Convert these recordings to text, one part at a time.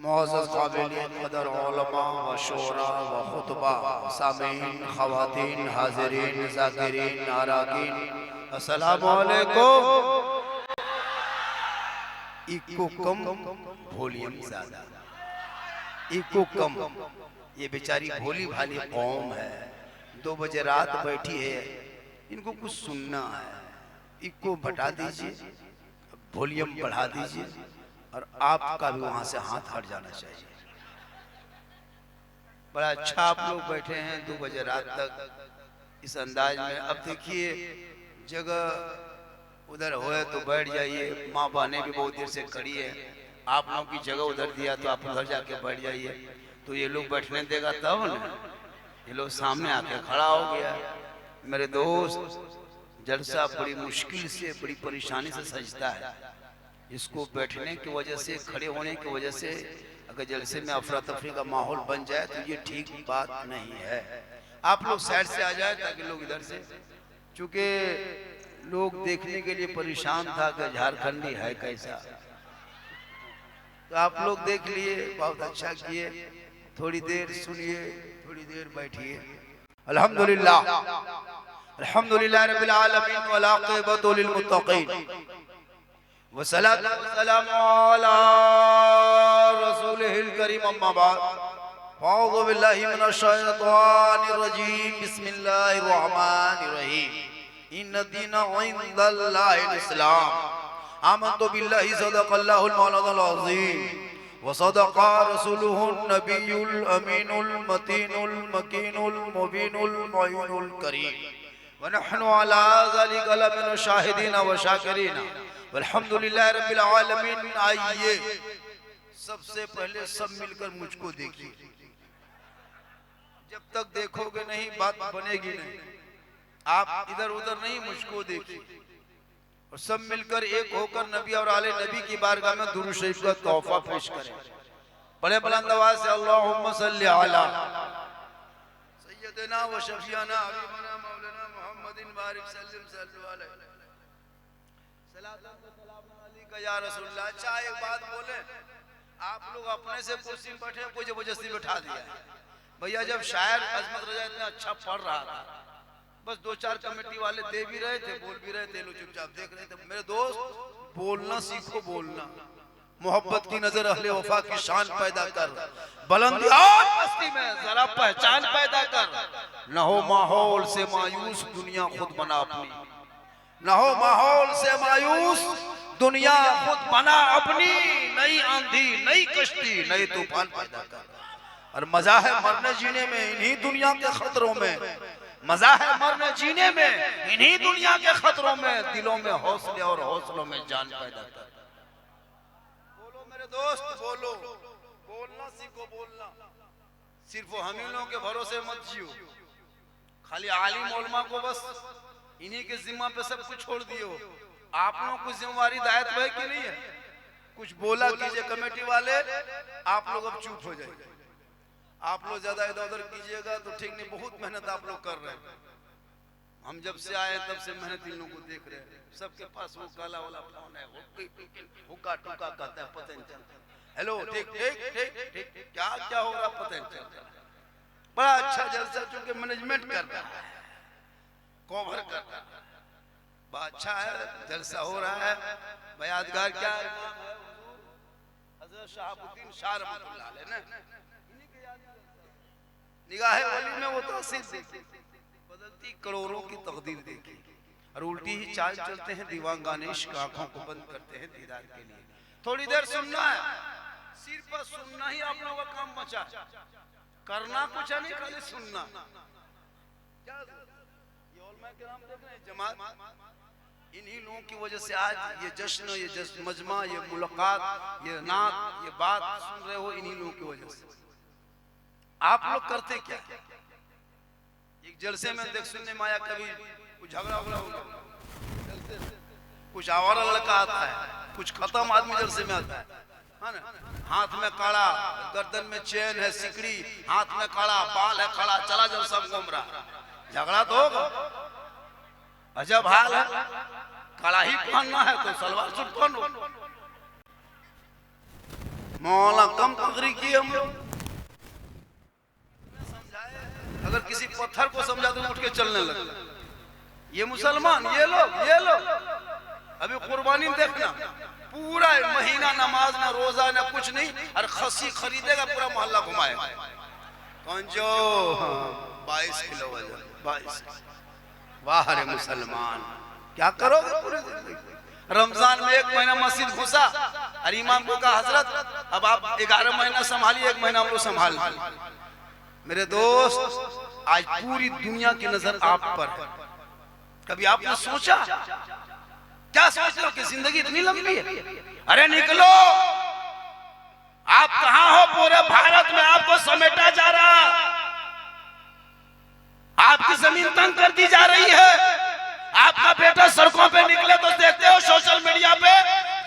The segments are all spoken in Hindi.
मुअज़्ज़ज़ क़ाबिलीन क़दर उलमा व शुरा व खुतबा सामीन ख़वातीन हाज़िरीन ज़ाकिरीन अराकीन अस्सलामु अलैकुम। इको कम वॉल्यूम ज़्यादा, इको कम। ये बेचारी भोली भाली कौम है, 2 बजे रात बैठी है, इनको कुछ सुनना है। इको घटा दीजिए, वॉल्यूम बढ़ा दीजिए और आपका भी वहां से हाथ हट जाना चाहिए। बड़ा अच्छा आप लोग बैठे हैं 2 बजे रात तक इस अंदाज में। अब देखिए जगह उधर होए तो बैठ जाइए, माँ बहनें भी बहुत देर से खड़ी है, आप लोगों की जगह उधर दिया तो आप उधर जाके बैठ जाइए। तो ये लोग बैठने देगा तब न, ये लोग सामने आके खड़ा हो गया। मेरे दोस्त, जलसा बड़ी मुश्किल से बड़ी परेशानी से सजता है। इसको बैठने की वजह से, खड़े होने की वजह से अगर जलसे में अफरा तफरी का माहौल बन जाए तो ये ठीक बात नहीं है। आप लोग साइड से आ जाए ताकि लोग इधर से, चूंकि लोग देखने के लिए परेशान था कि झारखंडी है कैसा, तो आप लोग देख लिए, बहुत अच्छा किए। थोड़ी देर सुनिए, थोड़ी देर बैठिए। अल्हम्दुलिल्लाह अल्हम्दुलिल्लाह रब्बिल आलमीन वल आक़िबतु लिल मुत्तक़ीन वस्सलातु वस्सलामु अला रसूलिहिल करीम, अम्मा बाद। अऊज़ु बिल्लाहि मिनश शैतानिर रजीम, बिस्मिल्लाहिर रहमानिर रहीम। इन्न दीना इंदल्लाहिल इस्लाम, आमन्तु बिल्लाहि सदक़ल्लाहुल मौलानाल अज़ीम व सदक़ा रसूलुहुन नबियुल अमीनुल मतीनुल मकीनुल मुबीनुल मुईनुल करीम व नहनु अला ज़ालिका लमिन शाहिदीन व शाकिरीन अल्हम्दुलिल्लाह रब्बिल आलमीन। आइए सबसे पहले सब मिलकर मुझको देखिए। जब तक देखोगे नहीं बात बनेगी नहीं। आप इधर उधर नहीं, मुझको देखिए और सब मिलकर एक होकर नबी और आले नबी की बारगाह में दुरूद शरीफ का तोहफा पेश करें। बड़े बुलंद आवाज से अल्लाहुम्मा सल्ली अला सय्यदना व शफीना हबीबना मौलाना मुहम्मदिन बारिक सल्लम सल्लल्लाहु अलैहि सलातन व सलाम अलैका या रसूलल्लाह। अच्छा एक बात बोले, आप लोग अपने से कुर्सी में बैठे, कोई जबरदस्ती बैठा दिया भैया। जब शायर अजमत रजा इतना अच्छा पढ़ रहा था, बस 2-4 कमेटी वाले दे भी रहे थे, बोल भी रहे थे, लोग चुपचाप देख रहे थे। मेरे दोस्त, बोलना सीखो, बोलना। मोहब्बत की नजर अहले वफा की शान पैदा कर, बुलंदी और मस्ती में जरा पहचान पैदा कर। न हो माहौल से मायूस, दुनिया खुद बना अपनी। न हो माहौल से मायूस, दुनिया खुद बना अपनी। नई आंधी, नई कश्ती, नई तूफान पैदा कर। और मजा है मरने जीने में इन्हीं दुनिया के खतरों में, मजा है मरने जीने में इन्हीं दुनिया के खतरों में। दिलों में हौसले और हौसलों में जान पैदा कर। बोलो मेरे दोस्त, बोलो, बोलना सीखो, बोलना। सिर्फ हम ही लोगों के भरोसे मत जियो। खाली आलिम उलमा को बस इन्हीं के जिम्मा पे सब कुछ छोड़ दिए हो। आप लोगों को जिम्मेवारी दायित्व है कि नहीं है? कुछ बोला कीजिए कमेटी वाले, आप लोग अब चुप हो जाइए। आप लोग ज्यादा इधर उधर कीजिएगा तो ठीक नहीं। बहुत मेहनत आप लोग कर रहे हैं। हम जब से आए तब से मेहनत इन लोगों को देख रहे हैं। सबके पास वो काला वाला फोन है, हुक्का टुका कहता है, पता नहीं चलता। हेलो, ठीक ठीक ठीक ठीक, क्या क्या हो रहा पता नहीं चलता। बड़ा अच्छा जलसा, चूंकि मैनेजमेंट कर रहा है, कवर कर रहा है, बड़ा अच्छा है, जलसा हो रहा है। यादगार क्या है? हजरत शहाबुद्दीन शाह रहमतुल्लाह अलैह ने निगाहे वली में वो तासीर देखी, बदलती करोड़ों की तकदीर देखी। और उल्टी ही चाल चलते हैं दीवानगाने इश्क, आंखों को बंद करते हैं दीदार के लिए। थोड़ी देर सुनना है, सिर्फ बस सुनना ही आप लोगों का काम बचा, करना कुछ नहीं, खाली सुनना। क्या ये उलमा किराम देख रहे हैं, जमात, इन्हीं लोगों की वजह से आज ये जश्न, ये मजमा, ये मुलाकात, ये नात, ये बात सुन रहे हो, इन्हीं लोगों की वजह से। आप लोग करते क्या? एक जलसे में देख सुनने में आया, कभी कुछ झगड़ा हो गया, कुछ आवारा लड़का आता है, कुछ खत्म आदमी जलसे में आता है ना, हाथ में काड़ा, गर्दन में चेन है, सिकड़ी, हाथ में काड़ा, बाल है खड़ा, चला जलसा घूम रहा। झगड़ा तो होगा, अजब हाल है। कड़ा ही पहनना है तो सलवार सूट पहनो। मौला कम तकरीर की हम लोग। अगर किसी पत्थर को समझा तो उठ के चलने लगता। ये मुसलमान, ये लोग अभी कुर्बानी देखना, पूरा महीना नमाज ना रोजा ना कुछ नहीं, और खसी खरीदेगा पूरा मोहल्ला घुमाएगा। कौन जो 22 किलो वजन, 22। वाह रे मुसलमान, क्या करोगे पूरे जिंदगी। रमजान में 1 महीना मस्जिद घुसा और इमाम को कहा हजरत अब आप 11 महीना संभालिए, 1 महीना हम लोग संभाल। मेरे दोस्त आज पूरी दुनिया की नजर आप पर है। कभी आपने सोचा, क्या सोच रहे हो कि जिंदगी इतनी लंबी है? अरे निकलो, आप कहां हो? पूरे भारत में आपको समेटा जा रहा, आपकी जमीन तंग कर दी जा रही है। आपका बेटा सड़कों पे निकले तो देखते हो सोशल मीडिया पे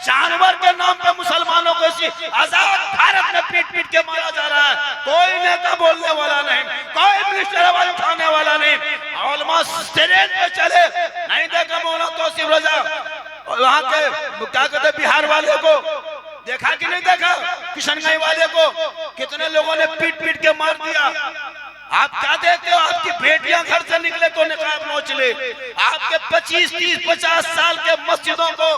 जानवर के नाम पे मुसलमानों को इसी आजाद भारत में पीट पीट के मारा जा रहा है। कोई नेता बोलने वाला नहीं, कोई मिनिस्टर आवाज उठाने वाला नहीं। उलमा स्टेज पे चले, नहीं देखा मौलाना तौसीफ रजा वहां के क्या कहते बिहार वाले को देखा कि नहीं देखा? किशनगंज वाले को कितने लोगों ने पीट पीट के मार दिया। आप क्या देखते हो? आपकी बेटियां घर से निकले तो निकाब नोच ले। आपके 25, 30, 50 साल के मस्जिदों को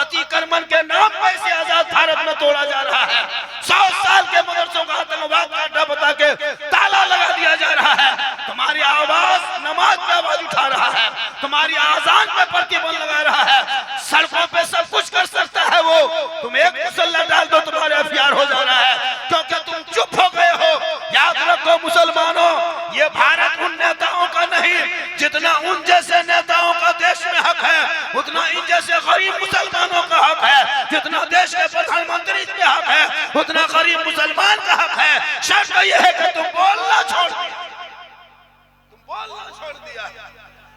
अतिक्रमण के नाम पर इसे आजाद भारत में तोड़ा जा रहा है। 100 साल के मदरसों का आतंकवाद का अड्डा बता के ताला लगा दिया जा रहा है। तुम्हारी आवाज नमाज पे आवाज उठा रहा है, तुम्हारी आजान पे प्रतिबंध लगा रहा है। सड़कों पे सब कुछ कर सकता है वो, तुम एक मुसल्ला डाल दो तुम्हारे अफियार हो जा रहा है, क्योंकि तुम चुप हो गए हो। याद रखो मुसलमानों, ये भारत उन नेताओं का नहीं, जितना उन जैसे नेताओं का देश में हक है उतना इन जैसे गरीब मुसलमानों का हक है। जितना देश के प्रधानमंत्री पे हक है उतना गरीब मुसलमान का हक है। शर्त यह है कि तुम बोलना छोड़ दिया,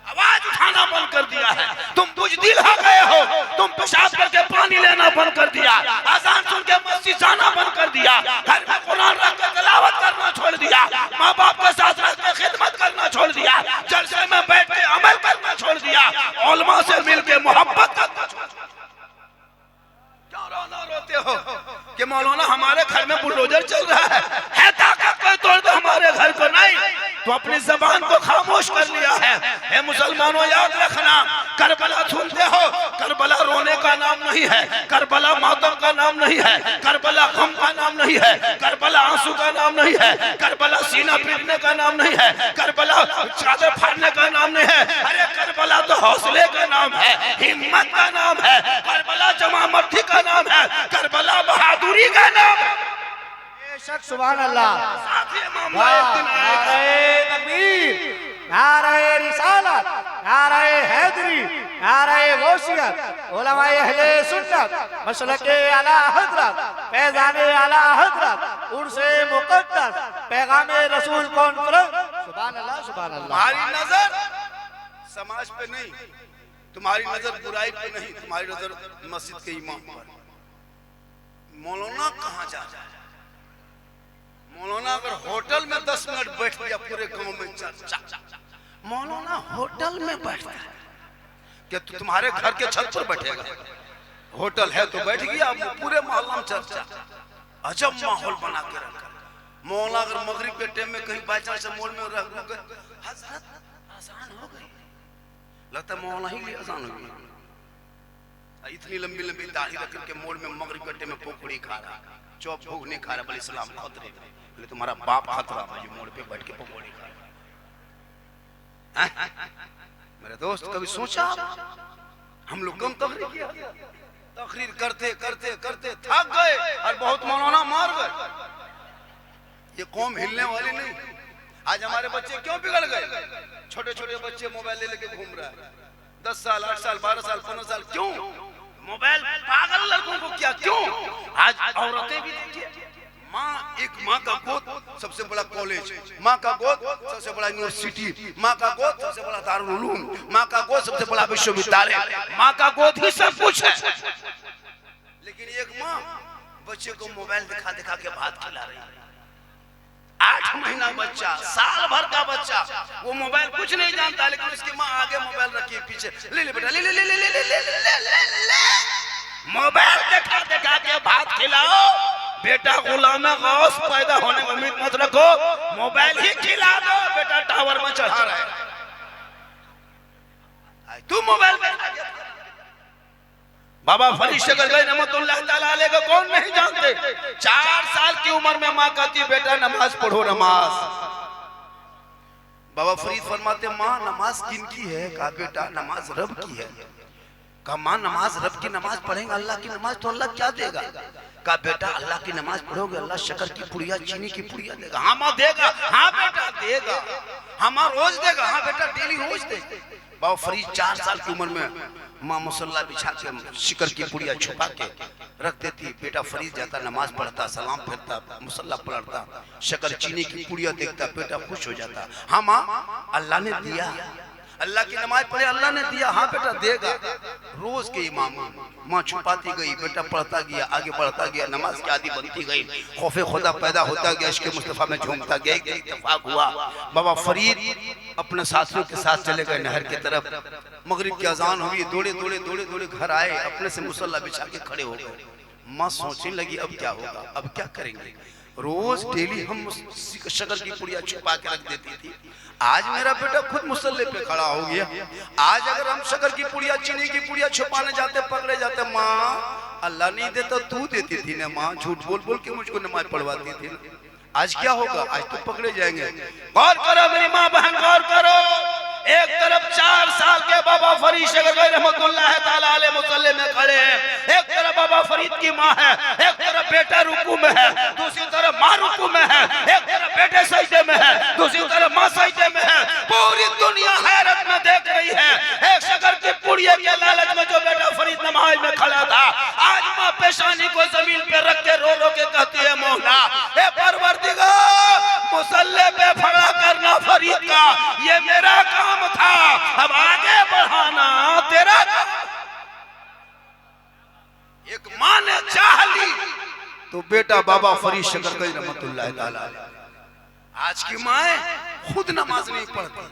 आवाज उठाना बंद कर दिया है। तुम बुजदिल हो गए हो, तुम पेशाब करके पानी लेना बंद कर दिया, अजान सुन के मस्जिद जाना बंद कर दिया, घर में कुरान रख के तिलावत करना छोड़ दिया, माँ बाप के साथ रह के खिदमत करना छोड़ दिया, जलसे में बैठ के अमल करना छोड़ दिया, उलमा से मिल के मोहब्बत करना छोड़ दिया। क्यों रोते हो कि मौलाना हमारे घर में बुलडोजर चल रहा है ताकत कोई तोड़ दो हमारे घर को? नहीं, तो अपनी जबान को खामोश कर लिया है। मुसलमानों याद रखना, करबला सुनते हो, करबला रोने का नाम नहीं है, करबला मातम का नाम नहीं है, करबला गम का नाम नहीं है, करबला आंसू का नाम नहीं है, करबला सीना पीटने का नाम नहीं है, करबला चादर फाड़ने का नाम नहीं है। अरे करबला तो हौसले का नाम है, हिम्मत का नाम है, करबला जमामर्दी का नाम है, करबला बहादुरी का नाम है। सुभान अल्लाह, नारे तकबीर, नारे रिसालत, नारे हैदरी, नारे गौसियत, उलमाए अहले सुन्नत, मसलके आला हजरत, फैज़ाने आला हजरत, उर्से मुक़द्दस, पैगामे रसूल कॉन्फ्रेंस। सुभान अल्लाह, सुभान अल्लाह। तुम्हारी नजर समाज पे नहीं, तुम्हारी नजर बुराई पे नहीं, तुम्हारी नजर मस्जिद के इमाम पर। मौलाना कहाँ जा रहा है? मौलाना अगर होटल में 10 मिनट बैठ गया पूरे गांव में चर्चा। मौलाना होटल में बैठता है क्या? तो तुम्हारे घर के छत पर बैठेगा? होटल है तो बैठ गया, पूरे मोहल्ला में चर्चा। अजब माहौल बना के रखा। मौलाना अगर मगरिब के टाइम में कहीं बाई चांस से मोड़ में रह गए, हजरत अजान हो गई, लगता है मौलाना ही अजान हो गई। इतनी लंबी लंबी दाढ़ी रख के मोड़ में मगरिब के टाइम में पकौड़ी खा रहा, चौप भूख नहीं खा रहा, बोले इस्लाम खतरे में। बोले तुम्हारा बाप खतरा है जो मोड़ पे बैठ के पकौड़ी खा रहा। मेरे दोस्त कभी सोचा हम लोग कम तकरीर किया? तकरीर करते करते करते थक गए और बहुत मौलाना मार गए। ये कौम हिलने वाली नहीं। आज हमारे बच्चे क्यों बिगड़ गए? छोटे छोटे बच्चे मोबाइल ले लेके घूम रहा है, 10 साल 8 साल 12 साल 15 साल। क्यों? मोबाइल पागल लड़कों को क्या? क्यों? आज औरतें भी देखिए, माँ, एक माँ का गोद सबसे बड़ा कॉलेज, माँ का गोद सबसे बड़ा यूनिवर्सिटी, माँ का गोद सबसे बड़ा दारुल उलूम, माँ का गोद सबसे बड़ा विश्वविद्यालय, माँ का गोद ही सब कुछ है। लेकिन एक माँ बच्चे को मोबाइल दिखा दिखा के भात खिला रही है। 8 महीना बच्चा, साल भर का बच्चा, वो मोबाइल कुछ नहीं जानता, लेकिन उसकी माँ आगे मोबाइल रखी पीछे, ले ले बेटा, ले ले ले ले ले ले ले ले ले। मोबाइल दिखा दिखा के भात खिलाओ, बेटा गुलाम गौस पैदा होने की उम्मीद मत रखो, मोबाइल ही खिला दो, बेटा टावर में चढ़ा रहा है। तू मोबाइल बाबा फरीद शकरगई रहमतुल्लाह ताला अलैह को कौन नहीं जानते। 4 साल की उम्र में माँ कहती बेटा नमाज पढ़ो नमाज। बाबा फरीद फरमाते माँ नमाज किनकी है? कहा बेटा नमाज रब की है। कहा माँ नमाज रब की नमाज पढ़ेंगे, अल्लाह की नमाज तो अल्लाह क्या देगा? कहा बेटा अल्लाह की नमाज पढ़ोगे अल्लाह शक्कर की पुड़िया चीनी की पुड़िया देगा। हाँ माँ देगा, हाँ बेटा देगा, हाँ माँ रोज देगा, हाँ बेटा डेली रोज देगा। बाबा फरीद 4 साल की उम्र में माँ मुसल्ला बिछा के शिकर की पुड़िया छुपा के रख देती। बेटा फरीद जाता नमाज पढ़ता, सलाम फेरता, मुसल्ला पलटता, शक्कर चीनी की पुड़िया देखता, बेटा खुश हो जाता। हाँ माँ अल्लाह ने दिया, अल्लाह की नमाज पढ़े अल्लाह ने दिया, हाँ बेटा देगा। रोज के इमाम माँ छुपाती गई, बेटा पढ़ता गया, आगे बढ़ता गया, नमाज की आदि बनती गई, खौफे खुदा पैदा होता गया, इश्क़ मुस्तफ़ा में झूमता गया। एक इत्तेफाक हुआ, बाबा फरीद अपने साथियों के साथ चले गए नहर की तरफ। मगरिब की अजान हुई, दौड़े दौड़े दौड़े दौड़े घर आए, अपने से मुसल्ला बिछा के खड़े हो गए। माँ सोचने लगी अब क्या होगा, अब क्या करेंगे? रोज डेली हम शक्कर की पुड़िया छुपा के रख देती थी, आज मेरा बेटा खुद मुसल्ले पे खड़ा हो गया। आज अगर हम शक्कर की पुड़िया चीनी की पुड़िया छुपाने जाते पकड़े जाते। माँ अल्लाह नहीं देता तू देती थी ना माँ, झूठ बोल बोल के मुझको नमाज पढ़वाती थी ना। आज क्या होगा? आज तो पकड़े जाएंगे। गौर करो मेरी माँ बहन, गौर करो। एक तरफ 4 साल के बाबा फरीद शकरगई रहमतुल्लाह ताला अलैह मुसल्ले में खड़े हैं, एक तरफ बाबा फरीद की माँ है, एक तरफ बेटा रुकू में है, दूसरी तरफ माँ रुकू में है, एक तरफ बेटे सजदे में है, दूसरी तरफ माँ सजदे में है। पूरी दुनिया हैरत में देख रही है। एक शक्कर की पुड़िया के लालच में जो बेटा फरीद नमाज में खड़ा था, आज माँ पेशानी को जमीन पे रख के रो रो के कहती है मौला ए परवरदिगार मुसल्ले पे खड़ा करना फरीद का ये मेरा काम था, अब आगे बढ़ाना तेरा काम। एक माँ ने चाह ली तो बेटा बाबा फरीद शकरगई रहमतुल्लाह ताला। आज की माएं खुद नमाज नहीं पढ़ती,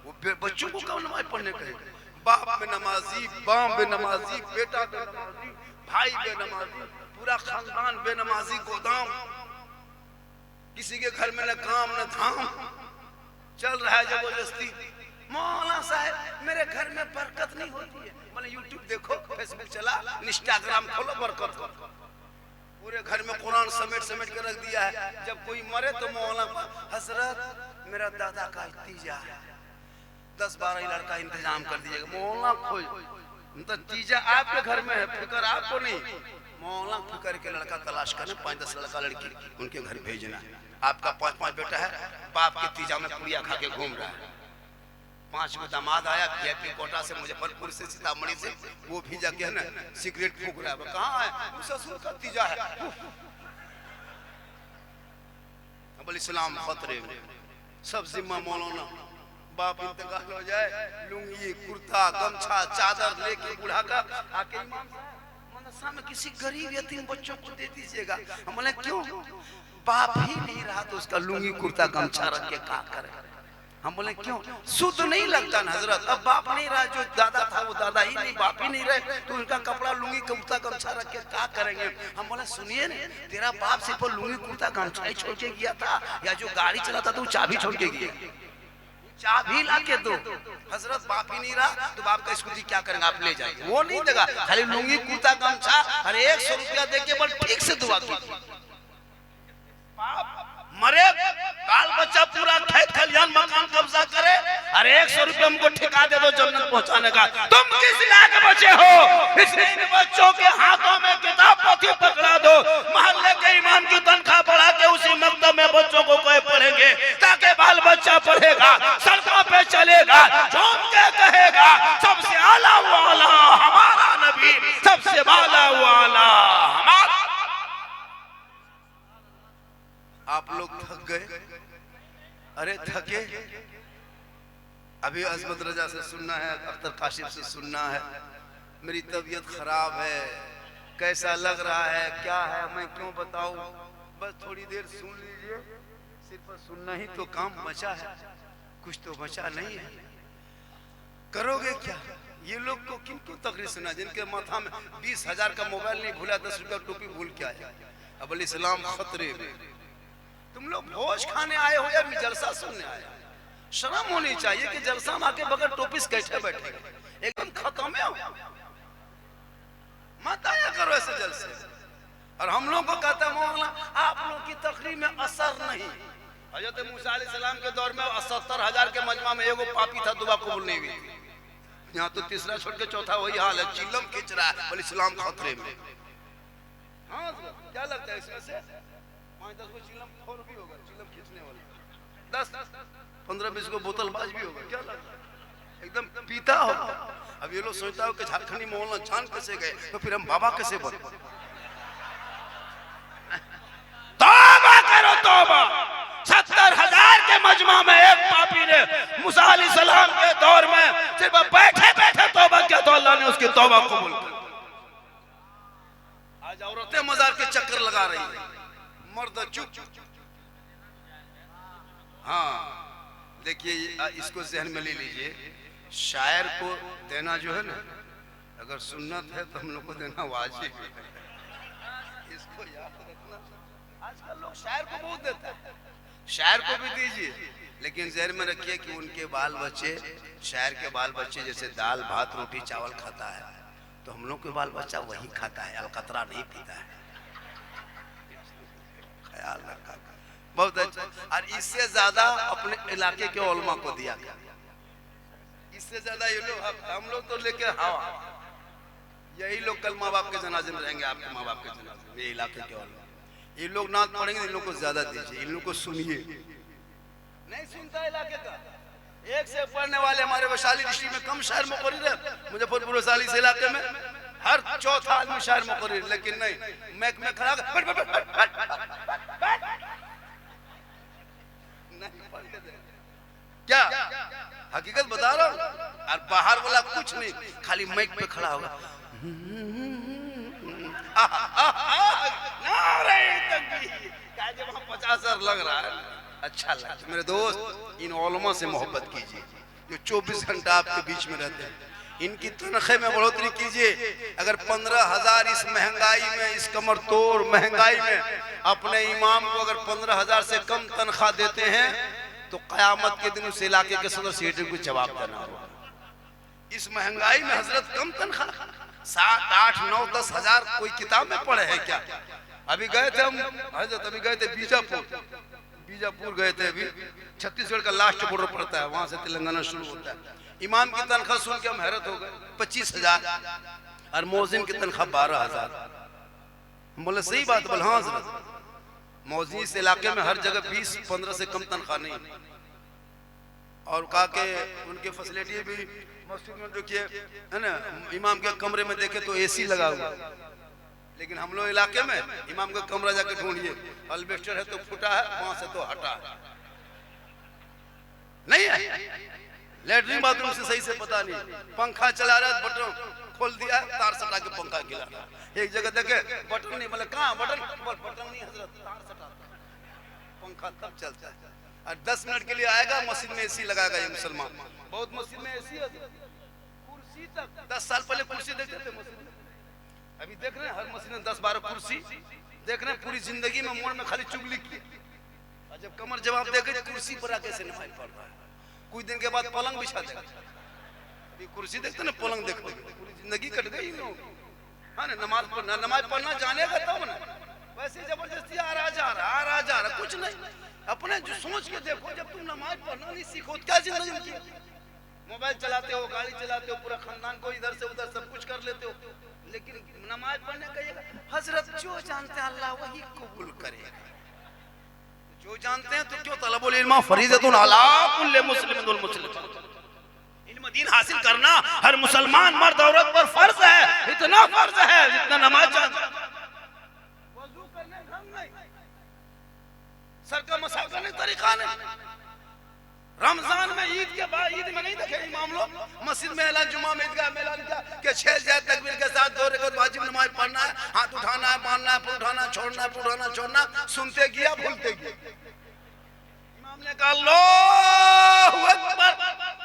वो बच्चों को कब नमाज पढ़ने कहेगी? बाप बेनमाजी, बाप बेनमाजी, बेटा बेनमाजी, भाई बेनमाजी, पूरा खानदान बेनमाजी, गोदाम किसी के घर में न काम न धाम, चल रहा है जबरदस्ती। मौलाना साहब मेरे घर में बरकत नहीं होती है। मैंने यूट्यूब देखो, फेसबुक चला, इंस्टाग्राम खोलो, बरकत हो। पूरे घर में कुरान समेट समेट के रख दिया है। जब कोई मरे तो मौलाना हजरत मेरा दादा का तीजा है, 10-12 लड़का इंतजाम कर दीजिएगा। मौलाना खोज तो तीजा आपके घर में है, फिक्र आपको नहीं। मौलाना फिक्र के लड़का तलाश करने 5-10 लड़का लड़की उनके घर भेजना है। आपका 5-5 बेटा है, बाप के तीजा में पुड़िया खा के घूम रहा है। 5 गो दामाद आया वीआईपी कोटा से, मुजफ्फरपुर से, सीतामढ़ी से, वो भी जाके है ना सिगरेट फूंक रहा है। कहाँ है? ससुर का तीजा है। अब इस्लाम खतरे में, सब जिम्मा मौलाना। बाप इंतकाल हो जाए, लुंगी कुर्ता गमछा चादर लेके बूढ़ा का आके इमाम मदरसा में किसी गरीब यतीम बच्चों को दे दीजिएगा। हम बोले क्यों? बाप ही नहीं रहा तो उसका लुंगी कुर्ता गमछा रख के क्या करे? हम बोले क्यों? शुद्ध नहीं लगता ना हजरत। अब बाप नहीं रहा, जो दादा था वो दादा ही नहीं, बाप ही नहीं रहे तो उनका कपड़ा लुंगी कुर्ता गमछा रख के क्या करेंगे? हम बोले सुनिए ना, तेरा बाप सिर्फ लुंगी कुर्ता गमछा ही छोड़ के गया था, या जो गाड़ी चलाता था वो चाबी छोड़ के गया? चाबी ला के दो। हजरत बाप ही नहीं रहा तो बाप का स्कूटी क्या करेंगे? आप ले जाएंगे, वो नहीं देगा। खाली लुंगी कुर्ता गमछा और 100 रुपया दे के बस ठीक से दुआ कीजिए। मरे बाल बच्चा पूरा खेत खलियान मकान कब्जा करे, अरे 100 रुपये हमको ठेका दे दो जन्नत पहुंचाने का। तुम किस लायक बचे हो? इसलिए बच्चों के हाथों में किताब पोथी पकड़ा दो, मोहल्ले के इमाम की तनख्वाह बढ़ा के उसी मकतब में बच्चों को कोई पढ़ेंगे, ताकि बाल बच्चा पढ़ेगा, सड़कों पे चलेगा, झूम के कहेगा सबसे आला वाला हमारा नबी, सबसे वाला वाला हमारा। आप लोग थक गए? अरे थके? अभी अजमत रजा से सुनना है, अख्तर काशिफ से सुनना है, मेरी तबीयत खराब है, कैसा लग रहा है, क्या है, मैं क्यों बताऊं? बस थोड़ी देर सुन लीजिए। सिर्फ सुनना ही तो काम बचा है, कुछ तो बचा नहीं है। करोगे क्या? ये लोग को किन क्यों तकरीर सुना, जिनके माथा में 20,000 का मोबाइल नहीं भूला, 10 रुपया टोपी भूल के आया। अब इस्लाम खतरे में। तुम लोग भोज खाने आए हो या जलसा सुनने आए हो? शर्म होनी चाहिए कि जलसा में आके बगैर टोपी से कैसे बैठे, एकदम खत्म है। मत आया करो ऐसे जलसे। और हम लोग को कहता है मौलाना आप लोग की तकरीर में असर नहीं। हजरत मूसा अलैहिस्सलाम के दौर में 70,000 के मजमा में एगो पापी था, दुआ कबूल नहीं हुई। यहाँ तो तीसरा छोड़ के चौथा वही हाल है, चिल्लम खींच रहा है, बोले इस्लाम खतरे में। हाँ क्या लगता है इसमें से 5-10 को चिल्लम खोर भी होगा, चिल्लम खींचने वाला 10-15-20 को बोतलबाज भी होगा, क्या लगता है एकदम पीता होगा। अब ये लोग सोचता हो कि झारखंडी मौलाना जान कैसे गए, तो फिर हम बाबा कैसे बने? तौबा करो तौबा। 70,000 के मजमा में एक पापी ने मूसा अलैहिस्सलाम के दौर में सिर्फ बैठे बैठे तौबा किया तो अल्लाह ने उसकी तौबा कबूल कर। आज औरतें मजार के चक्कर लगा रही है, मर्द चुप। हाँ देखिए इसको जहन में ले लीजिए, शायर को देना जो है ना, अगर सुन्नत है तो हम लोग को देना वाजिब है, इसको याद रखना। आजकल लोग शायर को बहुत देता है, शायर को भी दीजिए, लेकिन जहन में रखिए कि उनके बाल बच्चे, शायर के बाल बच्चे जैसे दाल भात रोटी चावल खाता है, तो हम लोग के बाल बच्चा वही खाता है, अलकतरा नहीं पीता है। ख्याल रखा बहुत अच्छा। और इससे ज्यादा अपने इलाके के उलमा को दिया गया, इससे ज्यादा ये लोग, हम लोग तो लेके हवा। यही लोग कल माँ बाप के जनाजे में रहेंगे, आपके माँ बाप के जनाजे में, ये इलाके के उलमा। ये लोग नात पढ़ेंगे, इन लोग को ज्यादा दीजिए, इन लोग को सुनिए। नहीं सुनता इलाके का, एक से पढ़ने वाले हमारे वैशाली डिस्ट्रिक्ट में कम शायर मुकर्रिर है, मुजफ्फरपुर वैशाली से इलाके में हर चौथा आदमी शायर मुकर्रिर, लेकिन नहीं मैक में खड़ा क्या हकीकत बता रहा हूँ। और बाहर वाला कुछ नहीं, खाली माइक पे खड़ा होगा, वहां 50,000 लग रहा है, अच्छा लगा। मेरे दोस्त इन उलमा से मोहब्बत कीजिए जो 24 घंटा आपके बीच में रहते हैं, इनकी तनख्वाह में बढ़ोतरी कीजिए। अगर 15,000 इस महंगाई में, इस कमर तोड़ महंगाई में अपने इमाम को अगर 15,000 से कम तनख्वाह देते हैं तो कयामत के दिन उस इलाके के सदर सेक्रेटरी को जवाब देना होगा। इस महंगाई में हजरत कम तनख्वाह 7, 8, 9, 10 हजार कोई किताब में पढ़े है क्या? अभी गए थे हम हजरत, अभी गए थे बीजापुर गए थे, अभी छत्तीसगढ़ का लास्ट बॉर्डर पड़ता है, वहां से तेलंगाना शुरू होता है। इमाम की तनख्वाह सुन के हम हैरत हो गए, 25,000 और मौजिन की तनख्वाह 12,000। बोले सही बात, बोले हाँ हजरत, मौजिन इस इलाके में हर जगह 20-15 से कम तनख्वाह नहीं। और कहा के उनके फैसिलिटी भी मस्जिद में देखिए है ना, इमाम के कमरे में देखे तो एसी लगा हुआ, लेकिन हम लोग इलाके में इमाम का कमरा जाके ढूंढिए, अल्बेस्टर है तो फूटा है, वहां से तो हटा है, नहीं है। लेटरिन बाथरूम से सही से पता नहीं, पंखा चला रहा है बटन खोल दिया, तार सटा के पंखा गिरा। एक जगह देखे बटन नहीं, बोले कहाँ बटन नहीं हजरत, तार सटा पंखा तब चलता है। और 10 मिनट के लिए आएगा, मस्जिद में एसी लगाएगा ये मुसलमान। बहुत मस्जिद में एसी है, कुर्सी तक 10 साल पहले कुर्सी देखते थे मस्जिद में, अभी देख रहे हैं हर मस्जिद में 10-12 कुर्सी देख रहे हैं। पूरी जिंदगी में मोड़ में खाली चुगली की, और जब कमर जवाब दे गई कुर्सी पर आके से नमाज पढ़ रहा है। कुछ दिन के बाद पलंग बिछा देगा, कुर्सी देखते ना पलंग देखते, पूरी जिंदगी कट गई। हाँ ना, नमाज पढ़ना जानेगा तब ना, वैसे जबरदस्ती आ रहा जा रहा कुछ नहीं। अपने जो सोच के देखो, जब तुम नमाज पढ़ना नहीं सीखो क्या जिंदगी की? मोबाइल चलाते हो, गाड़ी चलाते हो, पूरा खानदान को इधर से उधर सब कुछ कर लेते हो, लेकिन नमाज पढ़ने कहिएगा हजरत जो जानते हैं अल्लाह वही कबूल करेगा। जो जानते हैं तो क्यों? तलबुल इल्म फरीज़तुन अला कुल्लि मुस्लिमिन मुस्लिम, इल्म दीन हासिल करना हर मुसलमान मर्द औरत पर फर्ज है, इतना फर्ज है जितना नमाज जानता। वजू करने ढंग नहीं, सर का मसा करने तरीका नहीं। रमजान में ईद के बाद, ईद में नहीं देखे इमाम लोग मस्जिद में ऐलान, जुमा में ईदगाह में ऐलान किया कि 6 जायद तकबीर के साथ 2 रकात वाजिब नमाज पढ़ना है, हाथ उठाना है, बांधना है, उठाना छोड़ना, उठाना छोड़ना। सुनते गया भूलते गया। इमाम ने कहा अल्लाहु अकबर,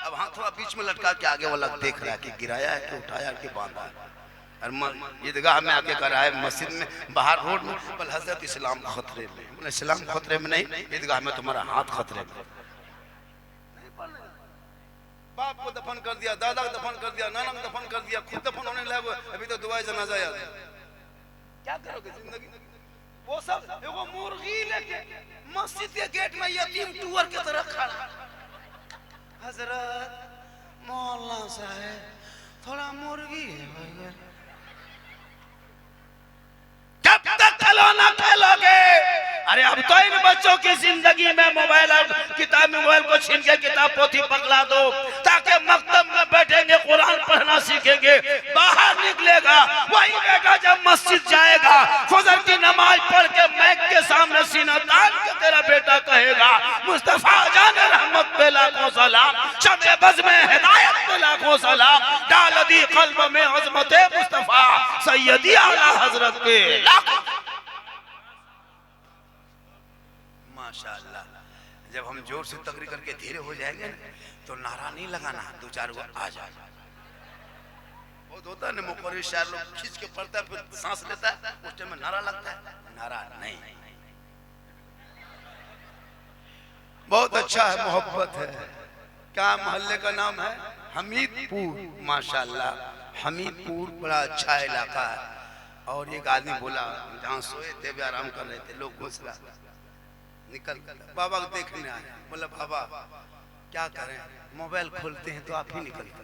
अब हाथ थोड़ा बीच में लटका के आगे वाला देख रहा है कि गिराया है कि उठाया है कि बांधा है। और ईदगाह में आके करा है, मस्जिद में बाहर रोड में, बल हजरत इस्लाम खतरे में। बोले इस्लाम खतरे में नहीं, ईदगाह में तुम्हारा हाथ खतरे में। बाप को दफन कर दिया, दादा को दफन कर दिया, नाना को दफन कर दिया, खुद दफन होने लगे, अभी तो दुआ जनाजा याद है। क्या करोगे जिंदगी? वो सब एगो मुर्गी लेके मस्जिद के गेट में यतीम टूअर की तरह खड़ा, हजरत मौलाना साहब थोड़ा मुर्गी है, कब तक खिलौना खेलोगे? अरे अब तो इन बच्चों की जिंदगी में मोबाइल और किताब, मोबाइल को छीन के किताब पोथी पकड़ा दो, ताकि मकतब में बैठेंगे कुरान पढ़ना सीखेंगे। बाहर निकलेगा वही बेटा जब मस्जिद जाएगा, फजर की नमाज पढ़ के मैक के सामने सीना तान के तेरा बेटा कहेगा मुस्तफा जान रहमत पे लाखों सलाम, शब बज़ में हिदायत पे लाखों सलाम, डाल दी कल्ब में अज़मत मुस्तफा सैयदी आला हजरत पे लाखों। माशाअल्लाह। जब हम जोर से तकरीर करके धीरे हो जाएंगे ना, तो नारा नहीं लगाना, दो चार वो आ जाए। बहुत होता है ना, मुकर्रिर शायर लोग खींच के पढ़ता है, फिर सांस लेता है, उस टाइम में नारा लगता है। नारा नहीं, बहुत अच्छा है, मोहब्बत है। क्या मोहल्ले का नाम है? हमीदपुर। माशाअल्लाह हमीदपुर बड़ा अच्छा इलाका है। और एक आदमी बोला, जहाँ सोए थे भी आराम कर रहे थे, लोग घुस रहा निकल बाबा को देखने आए। बोला बाबा क्या करें, मोबाइल खोलते हैं तो आप ही निकलते।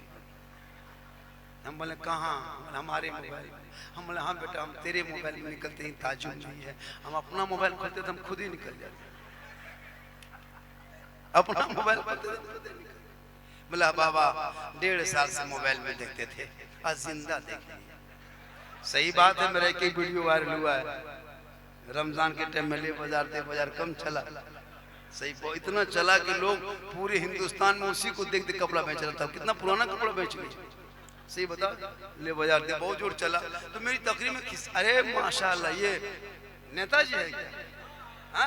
हम बोले कहाँ? हमारे मोबाइल। हम बोले हाँ बेटा, हम तेरे मोबाइल में निकलते हैं, ताजुब नहीं है। हम अपना मोबाइल खोलते तो हम खुद ही निकल जाते, अपना मोबाइल खोलते तो खुद ही निकल। बोला बाबा 1.5 साल से मोबाइल में देखते थे, आज जिंदा देख। सही बात है, मेरा एक वीडियो वायरल हुआ है, रमजान के टाइम में ले बाजार थे, बाजार कम चला, सही वो इतना चला कि लोग पूरे हिंदुस्तान में उसी को देख देख कपड़ा बेच रहा था। कितना पुराना कपड़ा बेच रहे, सही बता, ले बाजार थे, बहुत जोर चला। तो मेरी तकरीर में अरे माशाअल्लाह ये नेताजी है क्या?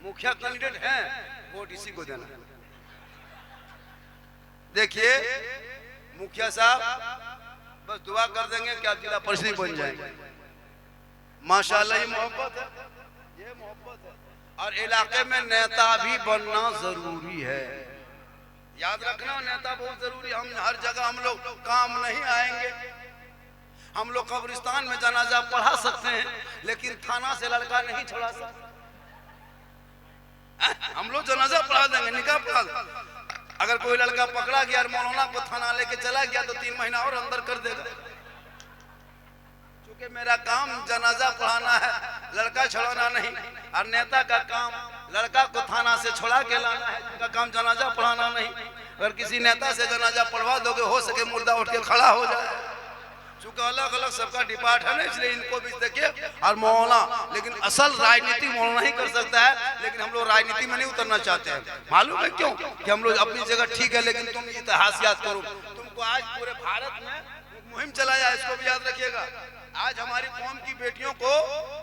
मुखिया कैंडिडेट है, वोट इसी को देना। देखिए मुखिया साहब बस दुआ कर देंगे कि आप जिला परिषद बन जाएंगे। माशाअल्लाह ये मोहब्बत है, ये मोहब्बत है। और इलाके में नेता भी बनना जरूरी है, याद रखना, नेता बहुत जरूरी। हम हर जगह हम लोग काम नहीं आएंगे। हम लोग कब्रिस्तान में जनाजा पढ़ा सकते हैं, लेकिन थाना से लड़का नहीं छोड़ा सकते। हम लोग जनाजा पढ़ा देंगे, निकाह पढ़ा देंगे। अगर कोई लड़का पकड़ा गया और मौलाना को थाना लेके चला गया तो 3 महीना और अंदर कर देगा। क्योंकि मेरा काम जनाजा पढ़ाना है, लड़का छुड़ाना नहीं। और नेता का काम लड़का को थाना से छुड़ा के लाना है, उनका काम जनाजा पढ़ाना नहीं। अगर किसी नेता से जनाजा पढ़वा दोगे, हो सके मुर्दा उठ के खड़ा हो जाए। चूंकि अलग अलग सबका डिपार्ट है ना, इसलिए इनको भी देखिए। और मौलाना, लेकिन असल राजनीति मौलाना ही कर सकता है, लेकिन हम लोग राजनीति में नहीं उतरना चाहते हैं। मालूम है क्यों? कि हम लोग अपनी जगह ठीक है, लेकिन तुम इतिहास याद करो। तुमको आज पूरे भारत में मुहिम चलाया, इसको भी याद रखिएगा। आज हमारी कौम की बेटियों को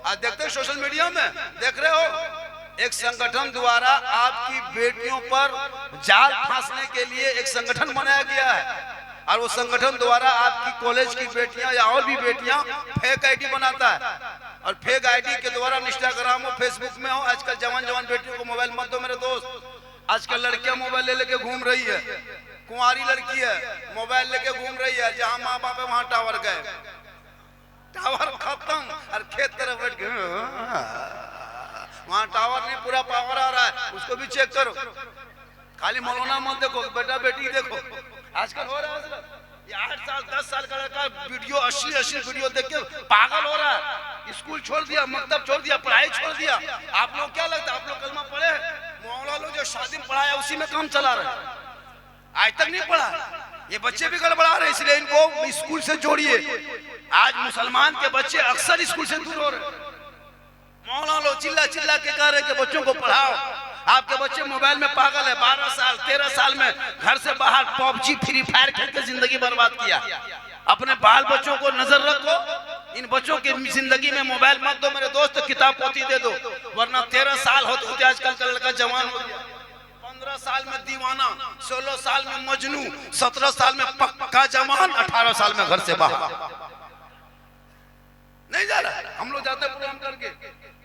आज देखते हैं सोशल मीडिया में, देख रहे हो, एक संगठन द्वारा आपकी बेटियों पर जाल फांसने के लिए एक संगठन बनाया गया है। और वो संगठन द्वारा आपकी कॉलेज की बेटियां या और भी बेटियां फेक आईडी बनाता है, और फेक आईडी के द्वारा इंस्टाग्राम हो, फेसबुक में हो। आजकल जवान बेटियों को मोबाइल मत दो मेरे दोस्त। आजकल लड़कियां मोबाइल लेके घूम रही है, कुंवारी लड़की है, मोबाइल लेके घूम रही है। जहां माँ बाप है वहां टावर गए, टावर खत्म, और खेत तरफ बैठ गए, वहां टावर नहीं, पूरा पावर आ रहा है, उसको भी चेक करो। खाली मौलाना मत देखो, बेटा बेटी देखो। आजकल हो रहा है, ये 8 साल 10 साल का लड़का वीडियो 80 वीडियो देख के पागल हो रहा है। स्कूल छोड़ दिया, मकतब छोड़ दिया, पढ़ाई छोड़ दिया। आप लोग क्या लगता है, आप लोग कलमा पढ़े? मौलाना लोग जो शादी में पढ़ाया उसी में काम चला रहे, आज तक नहीं पढ़ा। ये बच्चे भी गड़बड़ा रहे, इसलिए इनको स्कूल से जोड़िए। आज मुसलमान के बच्चे अक्सर स्कूल से दूर हो रहे। मौलाना लोग चिल्ला चिल्ला के कह रहे कि बच्चों को पढ़ाओ। आपके बच्चे मोबाइल में पागल है, 12 साल 13 साल में घर से बाहर पबजी फ्री फायर खेल के जिंदगी बर्बाद किया। अपने बाल बच्चों को नजर रखो, इन बच्चों की जिंदगी में मोबाइल मत दो मेरे दोस्त, किताब पोथी दे दो, वरना 13 साल होते होते आजकल का लड़का जवान हो गया, 15 साल में दीवाना, 16 साल में मजनू, 17 साल में पक्का जवान, 18 साल में घर से बाहर। नहीं जा रहा है। हम लोग जाते हैं प्रोग्राम करके,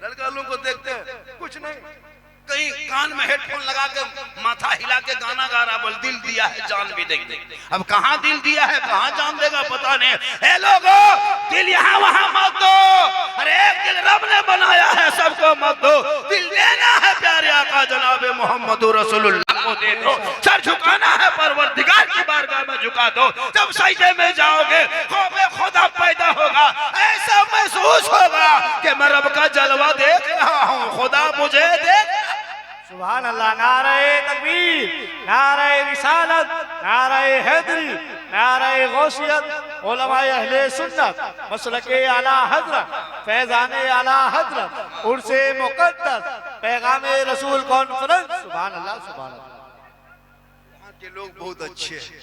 लड़का लोगों को देखते हैं, कुछ नहीं, कहीं कान में हेडफोन लगा के माथा हिला के गाना गा रहा, बोल दिल दिया है जान भी देख दे। अब कहाँ दिल दिया है, कहाँ जान देगा पता नहीं। ए लोगो, दिल यहाँ वहाँ मत दो, अरे एक दिल रब ने बनाया है, सबको मत दो। दिल देना है प्यारे आका जनाब मोहम्मद रसूलुल्लाह को दे दो। सर झुकाना है परवरदिगार की बारगाह में झुका दो। जब सजदे में जाओगे खौफे खुदा पैदा होगा, ऐसा महसूस होगा कि मैं रब का जलवा देख रहा हूँ, खुदा मुझे देख। सुभान अल्लाह। नारे तकबीर, नारे रिसालत, नारे हैदरी, नारे गौसियत, उलमाए अहले सुन्नत, मसलके आला हजरत, फैजाने आला हजरत, उर्से मुकद्दस, पैगामे रसूल कॉन्फ्रेंस। सुभान अल्लाह, सुभान अल्लाह। यहाँ के लोग बहुत अच्छे हैं,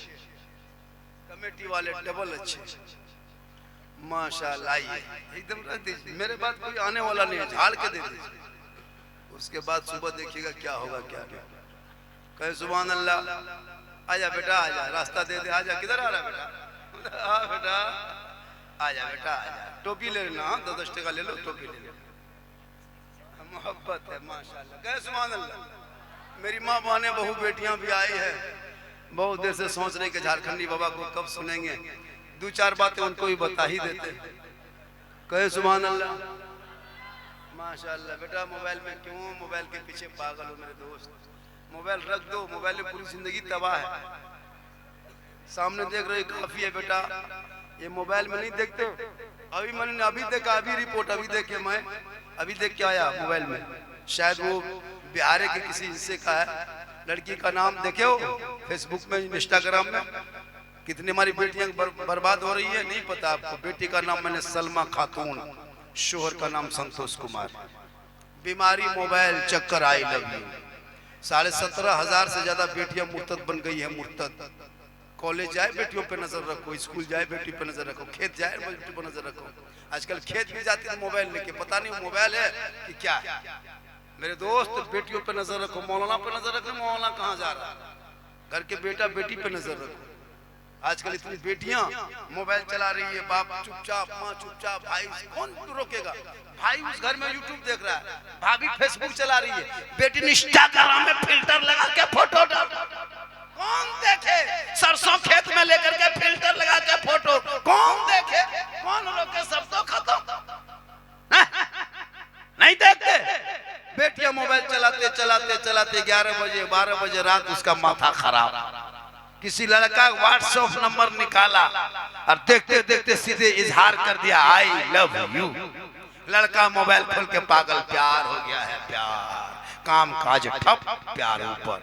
कमेटी वाले डबल अच्छे, माशाल्लाह। एकदम रख दीजिए, मेरे बात कोई आने वाला नहीं है, झाड़ के दे दीजिए। उसके बाद सुबह देखिएगा क्या होगा क्या नहीं। कहे सुभान अल्लाह, आजा बेटा आजा, रास्ता दे दे, आजा। किधर आ रहा बेटा? हाँ बेटा आजा, बेटा आजा, टोपी ले लेना, 10 टका ले लो, टोपी ले लो। मोहब्बत है माशाल्लाह। कहे सुभान अल्लाह। मेरी माँ बहने बहू बेटियां भी आई है, बहुत देर से सोच रही कि झारखंडी बाबा को कब सुनेंगे, 2-4 बातें उनको भी बता ही देते। कहे सुभान अल्लाह। माशाल्लाह। बेटा मोबाइल में क्यों, मोबाइल के पीछे पागल हो मेरे दोस्त? मोबाइल रख दो, मोबाइल में पूरी जिंदगी तबाह है। सामने देख रहे काफी है बेटा, ये मोबाइल में नहीं देखते। अभी मैंने अभी देखा, अभी रिपोर्ट अभी देखे, मैं अभी देख के आया मोबाइल में, शायद वो बिहार के किसी हिस्से का है, लड़की का नाम देखे हो फेसबुक में, इंस्टाग्राम में। कितनी हमारी बेटियां बर्बाद हो रही है, नहीं पता आपको। बेटी का नाम मैंने सलमा खातून, शोहर का नाम संतोष कुमार। बीमारी मोबाइल, चक्कर, आई लव यू। 17,500 से ज्यादा बेटियां मुर्तद बन गई है, मुर्तद। कॉलेज जाए बेटियों पे नजर रखो, स्कूल जाए बेटी पे नजर रखो, खेत जाए बेटी पे नजर रखो। आजकल खेत भी जाती है मोबाइल लेके, पता नहीं मोबाइल है कि क्या है। मेरे दोस्त, बेटियों पे नजर रखो, मौलाना पे नजर रखो। मौलाना कहाँ जा रहा है? घर के बेटा बेटी पे नजर रखो। आजकल इतनी बेटियां मोबाइल चला रही है, बाप चुपचाप, माँ चुपचाप, भाई कौन रोकेगा? भाई उस घर में यूट्यूब देख रहा है, भाभी फेसबुक चला रही है, बेटी इंस्टाग्राम में फिल्टर लगा के फोटो डाल। कौन देखे? सरसों खेत में लेकर के फिल्टर लगा के फोटो, कौन देखे? कौन रोके? सब तो खत्म। नहीं देखते। बेटियां मोबाइल चलाते चलाते चलाते 11 बजे 12 बजे रात उसका माथा खराब। किसी लड़का व्हाट्सएप नंबर निकाला और देखते देखते सीधे इजहार कर दिया, आई लव यू। लड़का मोबाइल खोल के पागल, प्यार हो गया है, प्यार, काम काज ठप, प्यार ऊपर।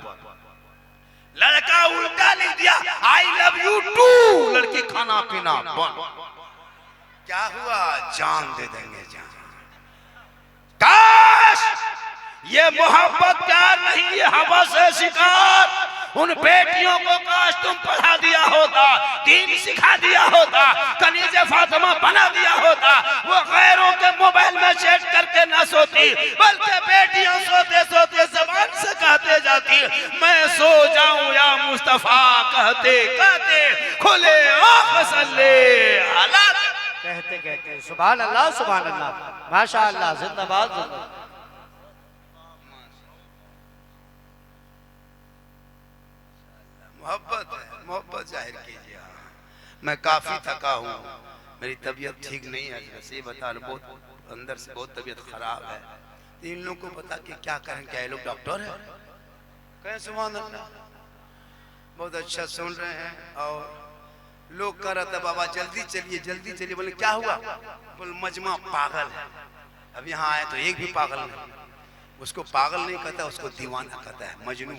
लड़का उल्टा लिख दिया, आई लव यू टू। लड़की खाना पीना बंद। क्या हुआ? जान दे देंगे, जान। काश ये मोहब्बत प्यार नहीं, ये हवा से शिकार। उन बेटियों को काश तुम पढ़ा दिया होता, दीन सिखा दिया होता, कनीज़े फातिमा बना दिया होता, वो गैरों के मोबाइल में चैट करके ना सोती, बल्कि बेटियां सोते सोते जबान से कहते जाती, मैं सो जाऊं या मुस्तफा, कहते कहते खुले आँख सल्ले अला। कहते कहते सुभान अल्लाह, सुभान अल्लाह, माशाअल्लाह, जिंदाबाद जिंदाबाद। मोहब्बत है, मोहब्बत जाहिर कीजिए। मैं काफी थका हूँ, मेरी तबीयत ठीक नहीं है, सही बता रहा, बहुत अंदर से बहुत तबीयत खराब है। इन लोगों को बता के क्या करें? क्या ये लोग डॉक्टर है? कहें सुभान अल्लाह। बहुत अच्छा सुन रहे हैं। और लोग कह रहा था बाबा जल्दी चलिए जल्दी चलिए। बोले क्या हुआ? बोले मजमा पागल है। अब यहाँ आए तो एक भी पागल नहीं। उसको पागल नहीं कहता, उसको दीवाना कहता है, मजनू।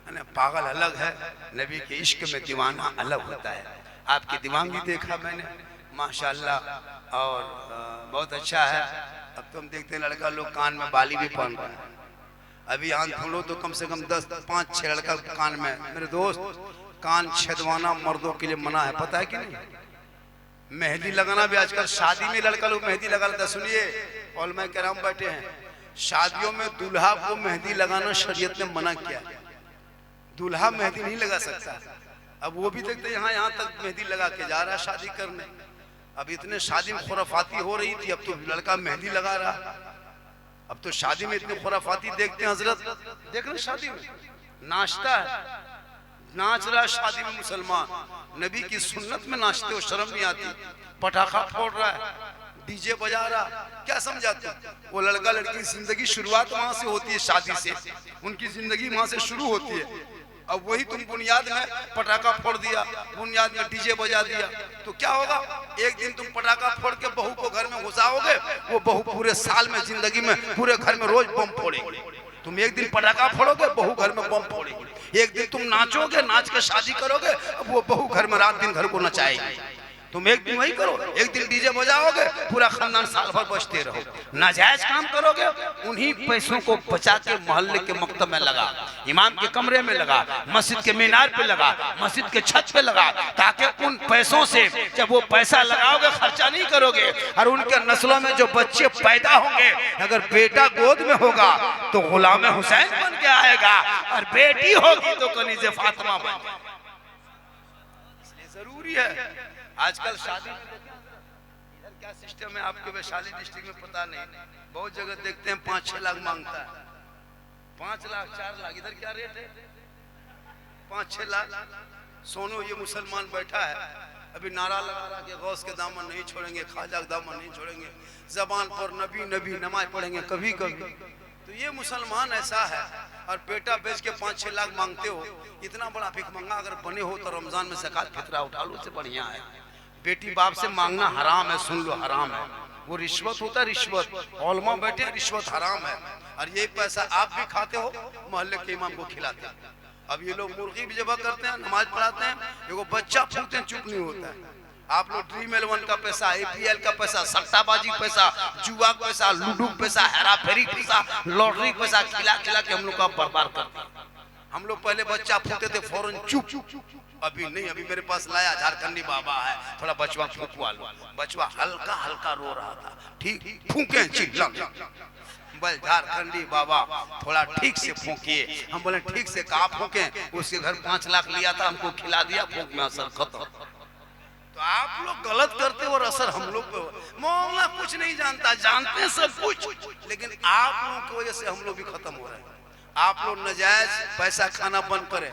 पागल अलग है, नबी के इश्क में दीवाना अलग होता है। आपकी दीवानगी देखा मैंने, माशाल्लाह, और बहुत अच्छा है। अब तुम देखते हैं लड़का लोग कान में बाली भी पहन रहे हैं। अभी आन ढूंढो तो कम से कम 10-5-6 लड़का कान में। मेरे दोस्त, कान छेदवाना मर्दों के लिए मना है, पता है कि नहीं? मेहंदी लगाना भी आजकल शादी में लड़का लोग मेहंदी लगा लेता। सुनिए, और मैं कह रहा हूँ बैठे हैं, शादियों में दूल्हा को मेहंदी लगाना शरीयत ने मना किया। दूल्हा मेहंदी नहीं लगा सकता। अब वो भी देखते यहाँ तक मेहंदी लगा के जा रहा है शादी करने। अब इतने शादी में खुराफाती हो रही थी, अब तो लड़का मेहंदी लगा रहा। अब तो शादी में इतनी खुराफाती देखते हैं हजरत, देख रहे शादी में नाचता है, नाच रहा शादी में मुसलमान, नबी की सुन्नत में नाचते हो, शर्म नहीं आती। पटाखा फोड़ रहा है, डीजे बजा रहा, क्या समझाते? वो लड़का लड़की की जिंदगी शुरुआत वहां से होती है, शादी से उनकी जिंदगी वहां से शुरू होती है। अब वही तुम बुनियाद में पटाखा फोड़ दिया, बुनियाद में डीजे बजा दिया, तो क्या होगा? एक दिन तुम पटाखा फोड़ के बहू को घर में घुसाओगे, वो बहू पूरे साल में जिंदगी में पूरे घर में रोज बम फोड़ेगी। तुम एक दिन पटाखा फोड़ोगे, बहू घर में बम फोड़ेगी। एक दिन तुम नाचोगे, नाच के शादी करोगे, अब वो बहू घर में रात दिन घर को नचाएगी। तुम एक दिन वही करो, एक दिन डीजे बजाओगे, पूरा खानदान साल भर बजते रहो। नाजायज काम करोगे, उन्हीं पैसों को बचा के मोहल्ले के मकतब में लगा, इमाम के कमरे में लगा, मस्जिद के मीनार पे लगा, मस्जिद के छत पे लगा, ताकि उन पैसों से जब वो पैसा लगाओगे खर्चा नहीं करोगे, और उनके नस्लों में जो बच्चे पैदा होंगे, अगर बेटा गोद में होगा तो गुलाम हुसैन बन के आएगा, और बेटी होगी तो कनीज़े फातिमा बन जाएगी। इसलिए जरूरी है। आजकल शादी इधर क्या सिस्टम है आपके वैशाली डिस्ट्रिक्ट में पता नहीं, बहुत जगह देखते हैं 5-6 लाख मांगता है, 5 लाख 4 लाख। इधर क्या रेट है? 5-6 लाख। सोनो ये मुसलमान बैठा है, अभी नारा लगा रहा कि गौस के दामन नहीं छोड़ेंगे, ख्वाजा के दामन नहीं छोड़ेंगे, जबान पर नबी नबी नमाज पढ़ेंगे कभी कभी। तो ये मुसलमान ऐसा है, और बेटा बेच के 5-6 लाख मांगते हो। इतना बड़ा भिखमंगा अगर बने हो तो रमजान में ज़कात फितरा उठा लो, उससे बढ़िया है। बेटी बाप से मांगना हराम है, सुन लो, हराम है। वो रिश्वत होता है, रिश्वत। औलमा बैठे, रिश्वत हराम है। और ये पैसा आप भी खाते हो, मोहल्ले के इमाम को खिलाते हैं। अब ये लोग मुर्गी भी जबा करते हैं, नमाज पढ़ाते हैं, एगो बच्चा फूलते हैं, चुप नहीं होता है। आप लोग ड्रीम 11 का पैसा, APL का पैसा, सट्टाबाजी पैसा, जुआ पैसा, लूडो पैसा, हेरा फेरी पैसा, लॉटरी पैसा खिला खिला के हम लोग का बर्बाद करते हैं। हम लोग पहले बच्चा फूलते थे फौरन चुप, अभी नहीं। अभी मेरे पास लाया झारखंडी बाबा है, थोड़ा बचवा फूंकवा लो। बचवा हल्का हल्का रो रहा था, ठीक फूंके चिल्ला, बस झारखंडी बाबा थोड़ा ठीक से फूंकिए। हम बोले ठीक से कहा फूंके? उसके घर 5 लाख लिया था, हमको खिला दिया, फूंक में असर खत्म। तो आप लोग गलत करते हो और असर हम लोग पे। मौला कुछ नहीं जानता, जानते हैं सब कुछ, लेकिन आप लोगों की वजह से हम लोग भी खत्म हो रहे हैं। आप लोग नाजायज पैसा खाना बंद करें,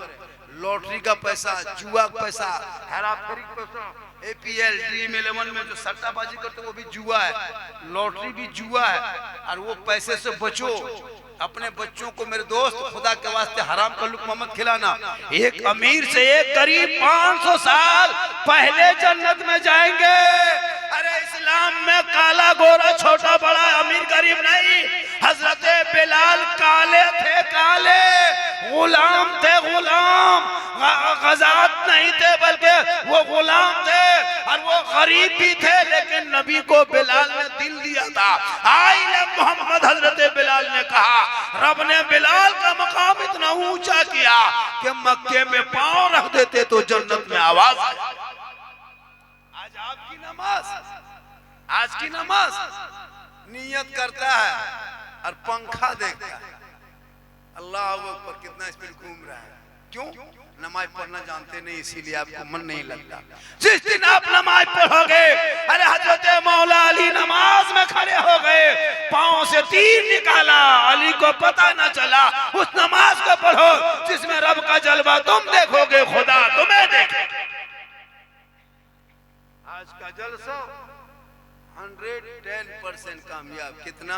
लॉटरी का पैसा, जुआ का पैसा, हेरा फेरी का पैसा, APL ड्रीम 11 में जो सट्टाबाजी करते हैं वो भी जुआ है, लॉटरी भी जुआ है। और वो पैसे से बचो। अपने बच्चों को मेरे दोस्त खुदा के वास्ते हराम का लुक़्मा मत खिलाना। एक अमीर से एक गरीब 500 साल पहले जन्नत में जाएंगे। अरे इस्लाम में काला गोरा छोटा बड़ा अमीर गरीब नहीं। हजरत बिलाल काले थे, काले गुलाम थे, गुलाम गजात नहीं थे, बल्कि वो गुलाम थे और वो गरीब भी थे, लेकिन नबी को बिलाल ने दिल दिया था। आइले मोहम्मद हजरत बिलाल ने कहा, रब ने बिलाल का मकाम इतना ऊंचा किया कि मक्के में पांव रख देते तो जन्नत में आवाज आ जाए। आज आपकी नमाज, आज की नमाज नियत करता है और पंखा देखता है। अल्लाह अकबर, कितना स्पीड घूम रहा है। क्यों? नमाज पढ़ना जानते नहीं, इसीलिए आपको मन नहीं लगता। जिस दिन आप नमाज पढ़ोगे, अरे हजरत मौला अली नमाज में खड़े हो गए, पांव से तीर निकाला, अली को पता न चला। उस नमाज को पढ़ो जिसमें रब का जलवा तुम देखोगे, खुदा तुम्हें देखेगा। आज का जलसा 110% कामयाब। कितना?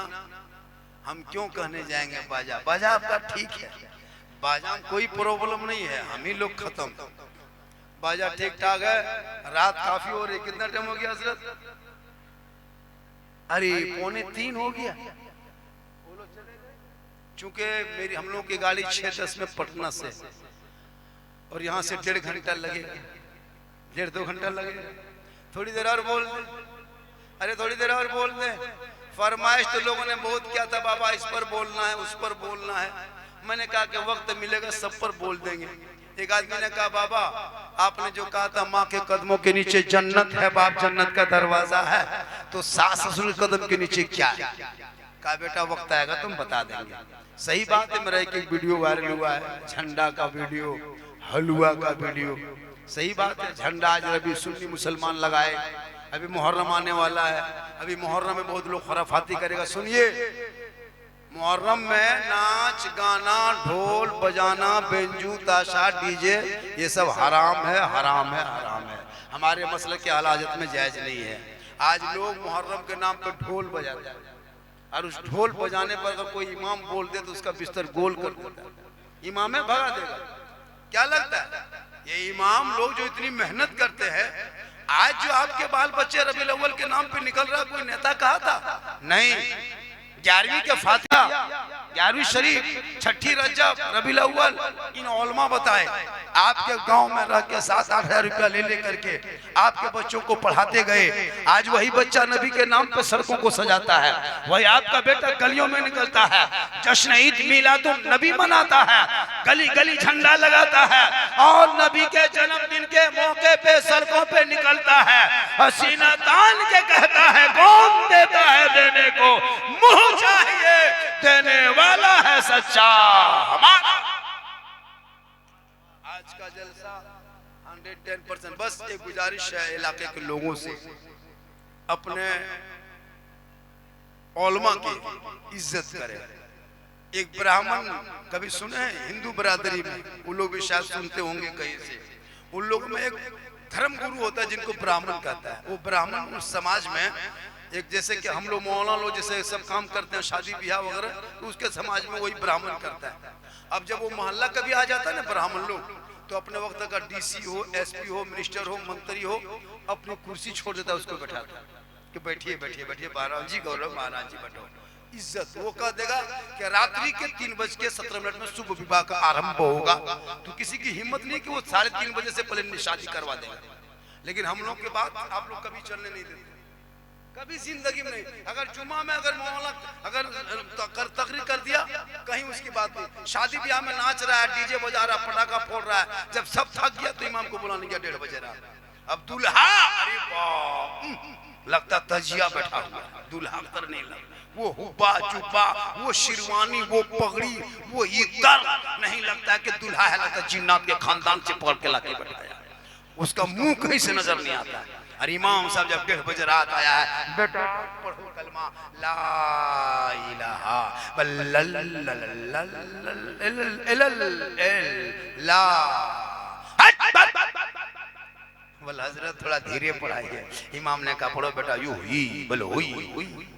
हम क्यों कहने जाएंगे बाजा? बाजा आपका ठीक है, बाजा में कोई प्रॉब्लम नहीं है, हम ही लोग खत्म। बाजा ठीक ठाक है। रात काफी हो रही, कितना टाइम हो गया हजरत? अरे 2:45 हो गया। चूंकि मेरी हम लोग की गाड़ी 6:10 में पटना से, और यहाँ से 1.5 घंटा लगेगा, 1.5-2 घंटा लगेगा। थोड़ी देर और बोल दे, अरे थोड़ी देर और बोल दे। फरमाइश तो लोगों ने बहुत किया था, बाबा इस पर बोलना है, उस पर बोलना है। मैंने कहा कि वक्त मिलेगा सब पर बोल देंगे। एक आदमी ने कहा, बाबा आपने जो कहा था माँ के कदमों के नीचे जन्नत है, बाप जन्नत का दरवाजा है, तो सास ससुर के कदम के नीचे क्या है? कहा बेटा वक्त आएगा तुम बता देंगे। सही बात है, मेरा एक वीडियो वायरल हुआ है, झंडा का वीडियो, हलवा का वीडियो। सही बात है, झंडा आज अभी सुन्नी मुसलमान लगाए, अभी मुहर्रम आने वाला है, अभी मुहर्रम में बहुत लोग खुराफाती करेगा। सुनिए, मुहर्रम में नाच गाना, ढोल बजाना, बेंजू ताशा, डीजे, ये सब हराम है, हराम है, हराम है। हमारे मसले के आला हज़रत में जायज नहीं है। आज लोग मुहर्रम के नाम पर ढोल बजाते हैं, और उस ढोल बजाने पर अगर कोई इमाम बोल दे तो उसका बिस्तर गोल कर देता है, इमाम है भगा देगा। क्या लगता है ये इमाम लोग जो इतनी मेहनत करते हैं, आज जो आपके बाल बच्चे रबीउल अव्वल के नाम पे निकल रहा, कोई नेता कहा था? नहीं। 11वीं के फातिहा, 11वीं शरीफ, छठी रजब, रबीउल अव्वल, इन उलमा बताए आपके गांव में रह के 7-8 हजार रुपया ले करके आपके बच्चों को पढ़ाते गए। आज वही बच्चा नबी के नाम पे सड़कों को सजाता है, वही आपका बेटा गलियों में निकलता है, जश्न ईद मिलादुन नबी मनाता है, गली गली झंडा लगाता है, और नबी के जन्मदिन के मौके पे सड़कों पे निकलता है, हसीना तान के कहता है कौन देता है देने को, मुंह चाहिए देने वाला है सच्चा हमारा। आज का जलसा 110%। बस एक गुजारिश है इलाके के लोगों से, अपने उलमा की इज्जत करें। एक ब्राह्मण कभी सुने हैं हिंदू बरादरी में, वो लोग भी शायद सुनते होंगे कहीं से, उन लोगों में एक धर्म गुरु होता है जिनको ब्राह्मण कहता है। वो ब्राह्मण उस समाज में एक, जैसे कि हम लोग मौलाना लोग जैसे सब काम करते हैं शादी ब्याह वगैरह, तो उसके समाज में वही ब्राह्मण करता है। अब जब वो मोहल्ला कभी आ जाता है ना ब्राह्मण लोग, तो अपने वक्त का डीसी हो, एसपी हो, मिनिस्टर हो, मंत्री हो, अपनी कुर्सी छोड़ देता है, उसको बैठाता है कि बैठिए बैठिए बैठिए महाराज जी, गौरव महाराज जी बैठो। इज्जत वो कह देगा कि रात्रि के 3:17 में शुभ विवाह का आरंभ होगा, तो किसी की हिम्मत नहीं कि वो 3:30 बजे से पहले शादी करवा देगा। लेकिन हम लोग के बाद आप लोग कभी चलने नहीं देते, कभी जिंदगी में नहीं। अगर जुमा में अगर मौला अगर तकरीर कर दिया, कहीं उसकी बात नहीं। शादी ब्याह में नाच रहा है, डीजे बजा रहा है, पटाखा फोड़ रहा है, जब सब थक गया तो इमाम को बुलाने गया 1:30 बजे रात। अब दूल्हा, अरे वाह, लगता तजिया बैठा हुआ, दूल्हा करने लगा, वो हुब्बा जुब्बा, वो शिरवानी, वो पगड़ी, वो इतर, नहीं लगता है कि दूल्हा है, लगता जिन्नात के खानदान से पकड़ के लाके बैठाया, उसका मुंह कहीं से नजर नहीं आता है। और इमाम साहब जब 1:30 बजे रात आया है, बेटा पढ़ो कलमा ला इलाहा वल हजरत, थोड़ा धीरे पढ़ाइए। इमाम ने कहा पढ़ो बेटा, यू ही बोलो हुई।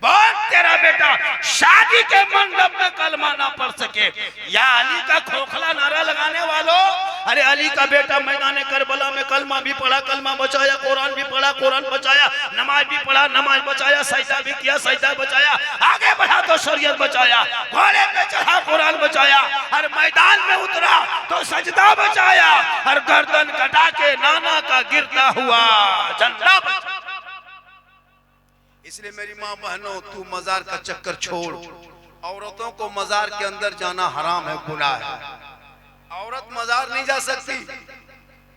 बहुत तेरा बेटा शादी के मंडप में कलमा ना पढ़ सके, या अली का खोखला नारा लगाने वालों, अरे अली का बेटा मैदान करबला में कलमा भी पढ़ा, कलमा बचाया, कुरान भी पढ़ा, कुरान बचाया, नमाज भी पढ़ा, नमाज बचाया, सजदा भी किया, सजदा बचाया, आगे बढ़ा तो शरीयत बचाया, घोड़े पे चढ़ा कुरान बचाया, हर मैदान में उतरा तो सजदा बचाया, हर गर्दन कटा के नाना का गिरता हुआ झंडा बचाया। इसलिए मेरी माँ बहनों, तू मजार का चक्कर छोड़, औरतों को मजार के अंदर जाना हराम है, गुनाह है, औरत मजार नहीं जा सकती।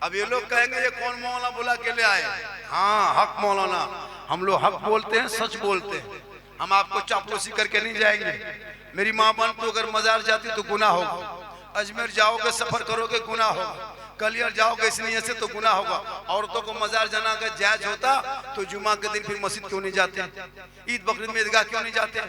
अब ये लोग कहेंगे ये कौन मौलाना बुला के ले आए? हाँ, हक मौलाना, हम लोग हक बोलते हैं, सच बोलते हैं, हम आपको चापलूसी करके नहीं जाएंगे। मेरी माँ बहन, तो अगर मजार जाती तो गुनाह होगा, अजमेर जाओगे सफर करोगे गुनाह होगा, कलियर जाओगे इस नियत से तो गुनाह होगा। औरतों को मजार जाना अगर जायज होता तो जुमा के दिन फिर मस्जिद क्यों नहीं जाते, ईद बकरीद में ईदगाह क्यों नहीं जाते,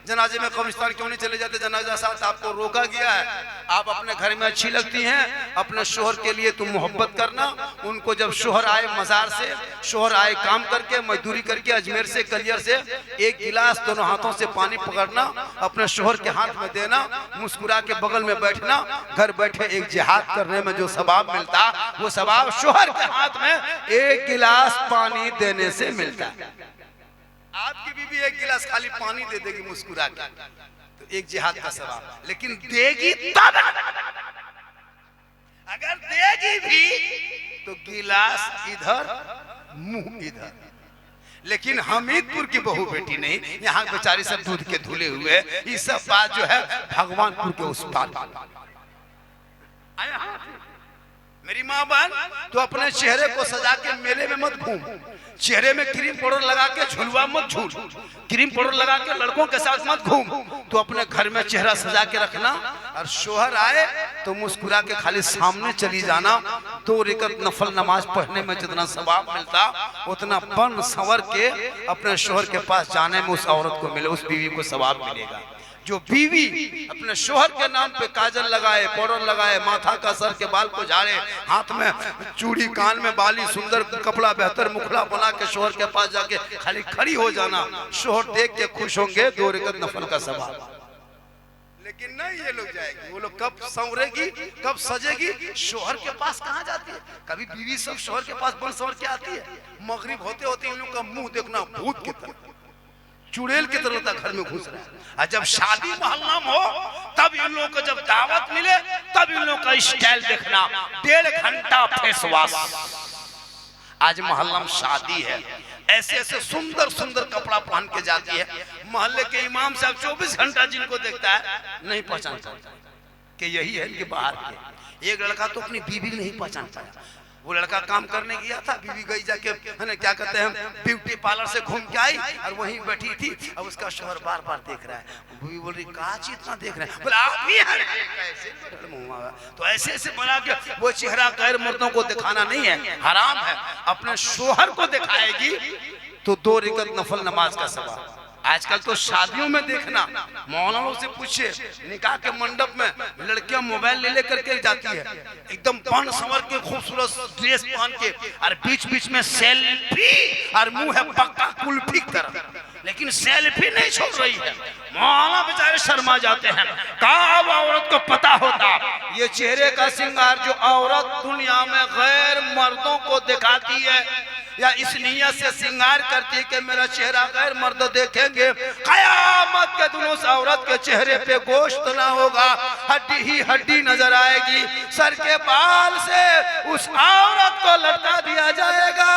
जनाजे में कब्रिस्तान क्यों नहीं चले जाते? जनाजा साथ आपको रोका गया है। आप अपने घर में अच्छी लगती हैं, अपने शोहर के लिए तुम मोहब्बत करना, उनको जब शोहर आए मजार से, शोहर आए काम करके, मजदूरी करके, अजमेर से, कलियर से, एक गिलास दोनों हाथों से पानी पकड़ना, अपने शोहर के हाथ में देना, मुस्कुरा के बगल में बैठना, घर बैठे एक जिहाद करने में जो सवाब मिलता, वो सवाब शोहर के हाथ में एक गिलास पानी देने से मिलता है। आपकी बीवी एक गिलास खाली पानी दे देगी मुस्कुरा के, तो एक जिहाद का सवाब। लेकिन देगी तब, अगर देगी भी तो गिलास इधर मुंह इधर। लेकिन हमीदपुर की बहू बेटी नहीं, यहाँ बेचारी सब दूध के धुले हुए, ये सब बात जो है भगवानपुर के उस पार। मेरी माँ बहन, तो अपने चेहरे को सजा के मेले में मत घूम, चेहरे में क्रीम पाउडर लगा के झुलवा मत झूल, क्रीम पाउडर लगा के लड़कों के साथ मत घूम। तो अपने घर में चेहरा सजा के रखना, और शोहर आए तो मुस्कुरा के खाली सामने चली जाना। 2 रकात नफल नमाज पढ़ने में जितना सवाब मिलता, उतना बन संवर के अपने शोहर के पास जाने में उस औरत को मिले, उस बीवी को सवाब मिलेगा। जो बीवी अपने शोहर के नाम पे काजल लगाए, पाउडर लगाए, माथा का सर के बाल को झाड़े, हाथ में चूड़ी, कान में बाली, सुंदर कपड़ा, बेहतर मुखड़ा बना के शोहर के पास जाके खाली खड़ी हो जाना, शोहर देख के खुश होंगे, 2 रकात नफल का सवाब। लेकिन नहीं, ये लोग जाएगी, वो लोग कब संवरेगी, कब सजेगी, शोहर के पास कहाँ जाती है। कभी बीवी सब शोहर के पास बन संवर के आती है। मगरिब होते होते इन लोग का मुंह देखना भूत की तरह, चुड़ैल की तरह घर में घुस रहा है। और जब शादी मोहल्ला में हो, तब इन लोगों को जब दावत मिले, तब इन लोगों का स्टाइल देखना, 1.5 घंटा फेस वॉश। आज मोहल्ला में शादी है, ऐसे ऐसे सुंदर सुंदर कपड़ा पहन के जाती है। मोहल्ले के इमाम साहब 24 घंटा जिनको देखता है नहीं पहचान सकता कि यही है इनके बाहर के। एक लड़का तो अपनी बीवी नहीं पहचान पाया। वो लड़का काम करने गया था, बीवी गई जाके है ना, क्या कहते हैं, ब्यूटी पार्लर से घूम के आई और वहीं बैठी थी। अब उसका शोहर बार बार देख रहा है। बीवी बोल रही, काची इतना देख रहे हैं? बोला, आप भी हैं? तो ऐसे ऐसे बना के वो चेहरा गैर मर्दों को दिखाना नहीं है, हराम है। अपने शोहर को दिखाएगी तो 2 रकात नफल नमाज का सवाब। आजकल तो शादियों में देखना, मौलानों से पूछे, निकाह के मंडप में लड़कियां मोबाइल ले लेकर के जाती है, एकदम बन संवर के खूबसूरत ड्रेस पहन के, और बीच बीच में सेल्फी, और मुंह है पक्का कुल्फी की तरह, लेकिन सेल्फी नहीं छोड़ रही है। मौलाना बेचारे शर्मा जाते हैं। कहाँ औरत को पता होता ये चेहरे का श्रृंगार जो औरत दुनिया में गैर मर्दों को दिखाती है, या इस नियत से श्रृंगार करती है कि मेरा चेहरा गैर मर्द देखेंगे, कयामत के दिन उस औरत के चेहरे पे गोश्त ना होगा, हड्डी ही हड्डी नजर आएगी। सर के बाल से उस औरत को लटका दिया जाएगा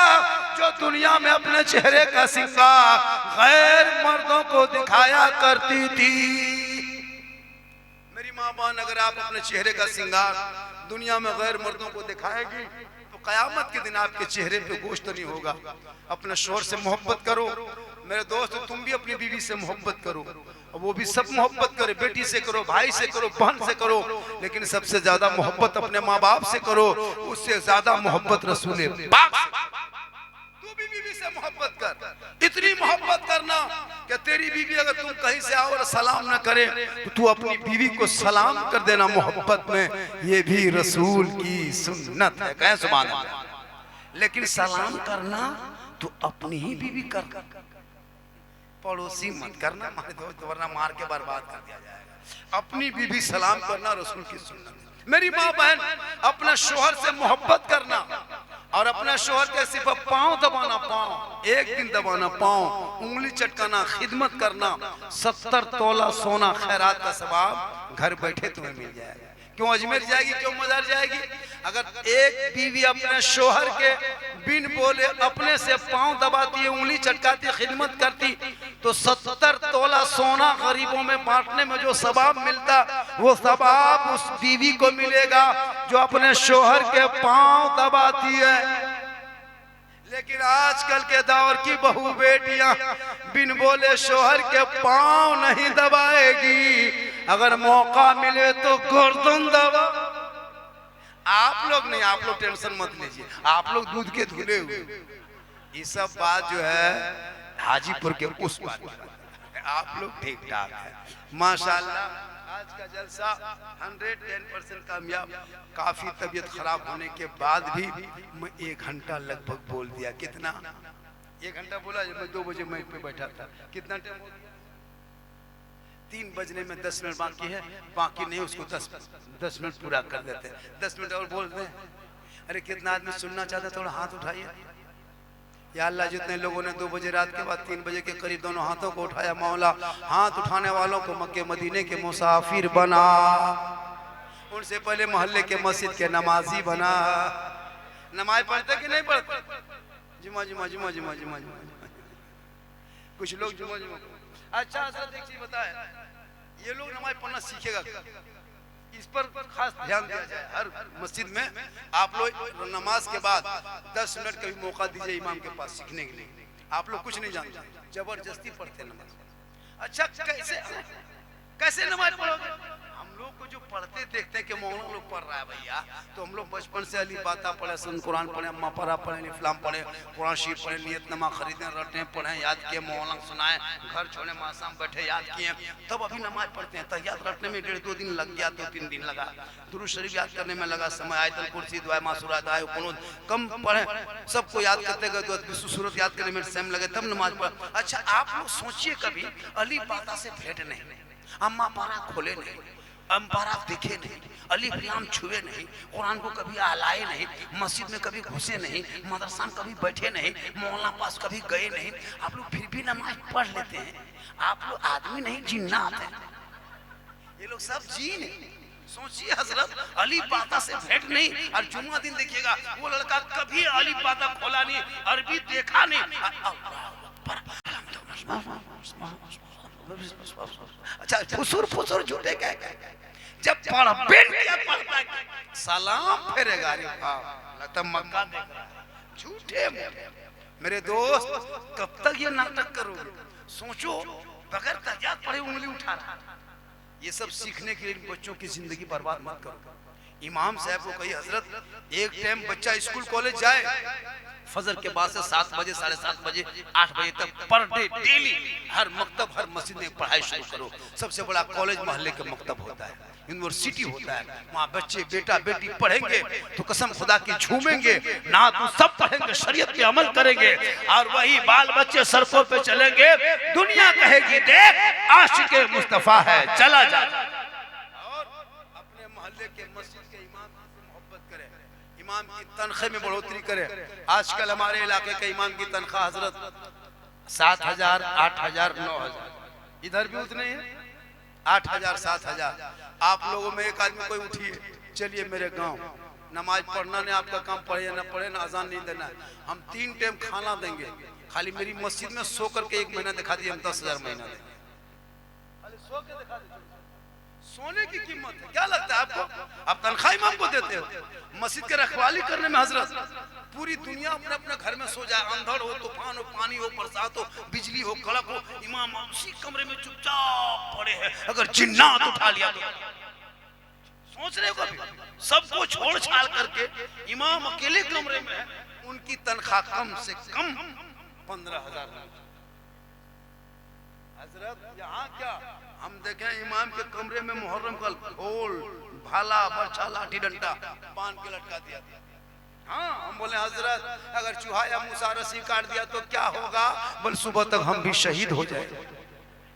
जो दुनिया में अपने चेहरे का श्रृंगार गैर मर्दों को दिखाया करती थी। मेरी माँ बहन, अगर आप अपने चेहरे का श्रृंगार दुनिया में गैर मर्दों को दिखाएगी, कयामत के दिन आपके चेहरे पे गोश्त नहीं होगा। अपने शोहर से मोहब्बत करो मेरे दोस्त, तुम भी अपनी बीवी से मोहब्बत करो, वो भी सब मोहब्बत करे, बेटी से करो, भाई से करो, बहन से करो, लेकिन सबसे ज्यादा मोहब्बत अपने माँ बाप से करो, उससे ज्यादा मोहब्बत रसूल पाक से। तू भी बीवी से मोहब्बत कर, इतनी मोहब्बत करना कि तेरी बीवी अगर तुम कहीं से आओ और सलाम न करे तो तू अपनी बीवी को सलाम कर देना मोहब्बत में। ये भी रसूल की सुन्नत है, कहें सुभान अल्लाह। लेकिन सलाम करना तो अपनी ही बीवी कर, पड़ोसी मत करना, मारे दोस्त, वरना मार के बर्बाद कर दिया जाएगा। अपनी बीवी सलाम करना रसूल की सुन्नत। मेरी माँ बहन, अपने शोहर से मोहब्बत करना और अपने शोहर के सिर्फ पांव दबाना, पांव एक दिन दबाना, पांव उंगली चटकाना, खिदमत करना, 70 तोला सोना खैरात का सवाब घर बैठे तुम्हें मिल जाएगा। क्यों अजमेर जाएगी, क्यों मजार जाएगी? अगर एक बीवी अपने शोहर के बिन बोले अपने से पांव दबाती है, उंगली चटकाती, खिदमत करती, तो 70 तोला सोना गरीबों में बांटने में जो सवाब मिलता, वो सवाब उस बीवी को मिलेगा जो अपने शोहर के पांव दबाती है। लेकिन आजकल के दौर की बहू बेटियां बिन बोले शोहर के पांव नहीं दबाएगी, अगर मौका मिले तो गर्दन दबा। आप लोग नहीं, आप लोग टेंशन मत लीजिए, आप लोग दूध के धुले हुए। ये सब बात जो है हाजीपुर के उस बात, आप लोग ठीक ठाक है माशाल्लाह। आज का जलसा 110% कामयाब। काफी तबीयत खराब होने के बाद भी मैं 1 घंटा लगभग बोल दिया। कितना? 1 घंटा बोला। मैं 2 बजे माइक पे बैठा था। कितना टाइम हो गया? 3 बजने में 10 मिनट बाकी है, बाकी नहीं, उसको 10 मिनट पूरा कर देते हैं। 10 मिनट और बोल दें। अरे कितना आदमी सुनना चाहता है? थोड़ा हाथ उठाइए। या अल्लाह, जितने लोगों ने 2 बजे रात के बाद 3 बजे के करीब दोनों हाथों को उठाया, मौला हाथ उठाने वालों को मक्के मदीने के मुसाफिर बना, उनसे पहले मोहल्ले के मस्जिद के नमाजी बना। नमाज पढ़ते कि नहीं पढ़ते? जुमा जुमा जुमा जुमा जुमा जुमा, कुछ लोग जुमा जुमा। अच्छा हजरत एक चीज बताए, ये लोग नमाज पढ़ना सीखेगा इस पर खास ध्यान दिया जाए। हर मस्जिद में आप लोग नमाज के बाद 10 मिनट का भी मौका दीजिए इमाम के पास सीखने के लिए। आप लोग कुछ नहीं जानते, जबरदस्ती पढ़ते नमाज। अच्छा कैसे नमाज पढ़ोगे? हम लोग को जो पढ़ते देखते हैं कि मौलाना लोग पढ़ रहा है भैया, तो हम लोग बचपन से अली बाता पढ़े, सन कुरान पढ़े, अम्मा पढ़ा पढ़े, इफ्लाम पढ़े, कुरान शरीफ पढ़े, नियतनामा खरीदे, रटे पढ़े, याद किए, मौलाना सुनाए, घर छोड़े माशाम बैठे याद किए, तब अभी नमाज पढ़ते हैं। तहियात रटने में 1.5-2 दिन लग गया, 2-3 दिन लगा, दुरूद शरीफ याद करने में लगा समय, आयतुल कुर्सी, दुआ मासूरा, दुआ कुनूत कम पढ़े, सबको याद करते गए, सूरत याद करने में टाइम लगे, तब नमाज पढ़। अच्छा आप लोग सोचिए कभी अली बाता से भेंट नहीं, अम्मा पारा खोले नहीं, अम्पारा दिखे नहीं, अलिफ लाम छुए नहीं, कुरान को कभी आलाए नहीं, मस्जिद में कभी घुसे नहीं, मदरसा में कभी बैठे नहीं, मौलाना पास कभी गए नहीं, आप लोग फिर भी नमाज पढ़ लेते हैं। आप लोग आदमी नहीं जिन्नात हैं, ये लोग सब जीन हैं। सोचिए हजरत अली बाता से भेंट नहीं, और जुम्मा दिन देखिएगा वो लड़का कभी अली बाता खोला नहीं, अरबी देखा नहीं। अच्छा फुसुर फुसुर झूठे कह जब पढ़ता सलाम फेरेगा, लगता मक्का देख रहा है, झूठे मेरे दोस्त कब तक ये नाटक करोगे? सोचो बगैर तजात पढ़े उंगली उठा रहा। ये सब सीखने के लिए बच्चों की जिंदगी बर्बाद मत करो। इमाम साहब को कही हजरत एक टाइम बच्चा स्कूल कॉलेज जाए, फजर के बाद से 7 बजे 7:30 बजे 8 बजे तक पर डे डेली हर मकतब हर मस्जिद में पढ़ाई शुरू करो। सबसे बड़ा कॉलेज मोहल्ले का मकतब होता है, यूनिवर्सिटी होता है, वहाँ बच्चे बेटा बेटी पढ़ेंगे तो कसम खुदा की झूमेंगे ना, तो सब पढ़ेंगे, शरीयत पे अमल करेंगे, और वही बाल बच्चे सड़कों पे चलेंगे, दुनिया कहेगी देख आशिक़े मुस्तफा है, चला जा। और अपने मोहल्ले के मस्जिद के इमाम से मोहब्बत करें, इमाम की तनख्वाह में बढ़ोतरी करें। आजकल हमारे इलाके के इमाम की तनख्वाह हजरत 7,000, 8,000, 9,000, इधर भी उतने हैं 8,000, 7,000। आप लोगों में एक आदमी कोई उठिए, चलिए मेरे गांव, नमाज पढ़ना नहीं आपका काम, पढ़े या ना पढ़े ना, अजान नहीं देना है, हम 3 टाइम खाना देंगे, खाली मेरी मस्जिद में सो करके 1 महीना दिखा दिए, हम 10,000 महीना देंगे। सो के दिखा दीजिए, सोने की कीमत है। क्या लगता है आपको? आप तनख्वाह इमाम को देते हो? मस्जिद के रखवाली करने में हजरत पूरी दुनिया अपने अपने घर में सो जाए, अंधड़ हो, तूफान हो, पानी हो, बरसात हो, बिजली हो, कड़क हो, इमाम उसी कमरे में चुपचाप पड़े हैं। अगर जिन्नात उठा लिया तो सोच रहे हो कभी? सबको छोड़ छाड़ करके इमाम अकेले कमरे में है, उनकी तनख्वाह कम से कम 15,000। हजरत यहाँ क्या हम देखें, इमाम के कमरे में मुहर्रम का खोल भाला बर्छा लाठी डंडा बांध के लटका दिया। हाँ हम बोले हजरत अगर चूहा या मूसा रस्सी काट दिया तो क्या होगा? बोल सुबह तक हम भी शहीद हो जाए।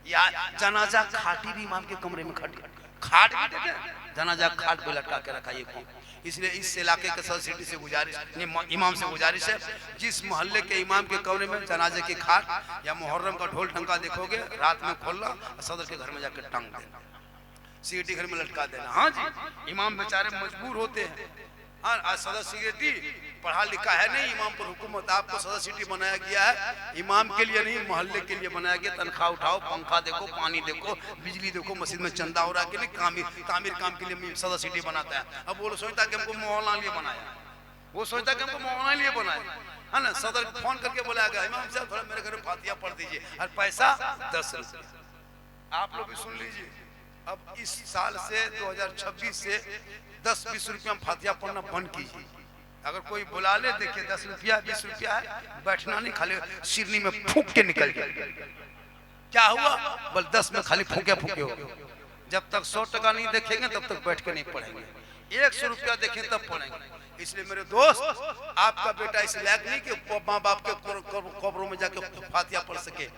या जनाजा खाटी भी इमाम के कमरे में खाट भी देते, जनाजा खाट पे लटका के रखा। ये इसलिए इस इलाके के सदर सिटी से गुजारिश, इमाम से गुजारिश है, जिस मोहल्ले के इमाम के कमरे में जनाजे की खाट या मुहर्रम का ढोल टंका देखोगे, रात में खोलना, सदर के घर में जाकर टांग देना, सिटी घर में लटका देना। हाँ जी, इमाम बेचारे मजबूर होते हैं। हाँ आज सदर सिटी पढ़ा लिखा है नहीं, इमाम पर हुकूमत, आपको सदर सिटी बनाया गया है इमाम के लिए नहीं, मोहल्ले के लिए बनाया गया। तनख्वाह उठाओ, पंखा देखो, पानी देखो, बिजली देखो, मस्जिद में चंदा हो रहा है कि नहीं, तामीर काम के लिए सदर सिटी बनाता है। अब वो सोचता कि हमको मौलाना लिए बनाया, वो सोचता कि हमको मौलाना लिए बनाया, है ना। सदर फोन करके बोला गया इमाम साहब थोड़ा मेरे घर में फातिहा पढ़ दीजिए, और पैसा 10 रुपये। आप लोग भी सुन लीजिए, अब इस साल से 2026 से 10-20 रुपया फातिहा पढ़ना बंद कीजिए। अगर कोई बुला ले, देखिए 10 रुपया 20 रुपया है, बैठना नहीं, खाली सिरनी में फूंक के निकल जाए। क्या हुआ? बल 10 में खाली फूके हो। जब तक 100 टका नहीं देखेंगे तब तक बैठ के नहीं पढ़ेंगे, 100 रुपया देखें तब पढ़ेंगे। इसलिए मेरे दोस्त, आपका बेटा इस लायक नहीं कि माँ बाप के कब्रों में जाके फातिहा पढ़ सके।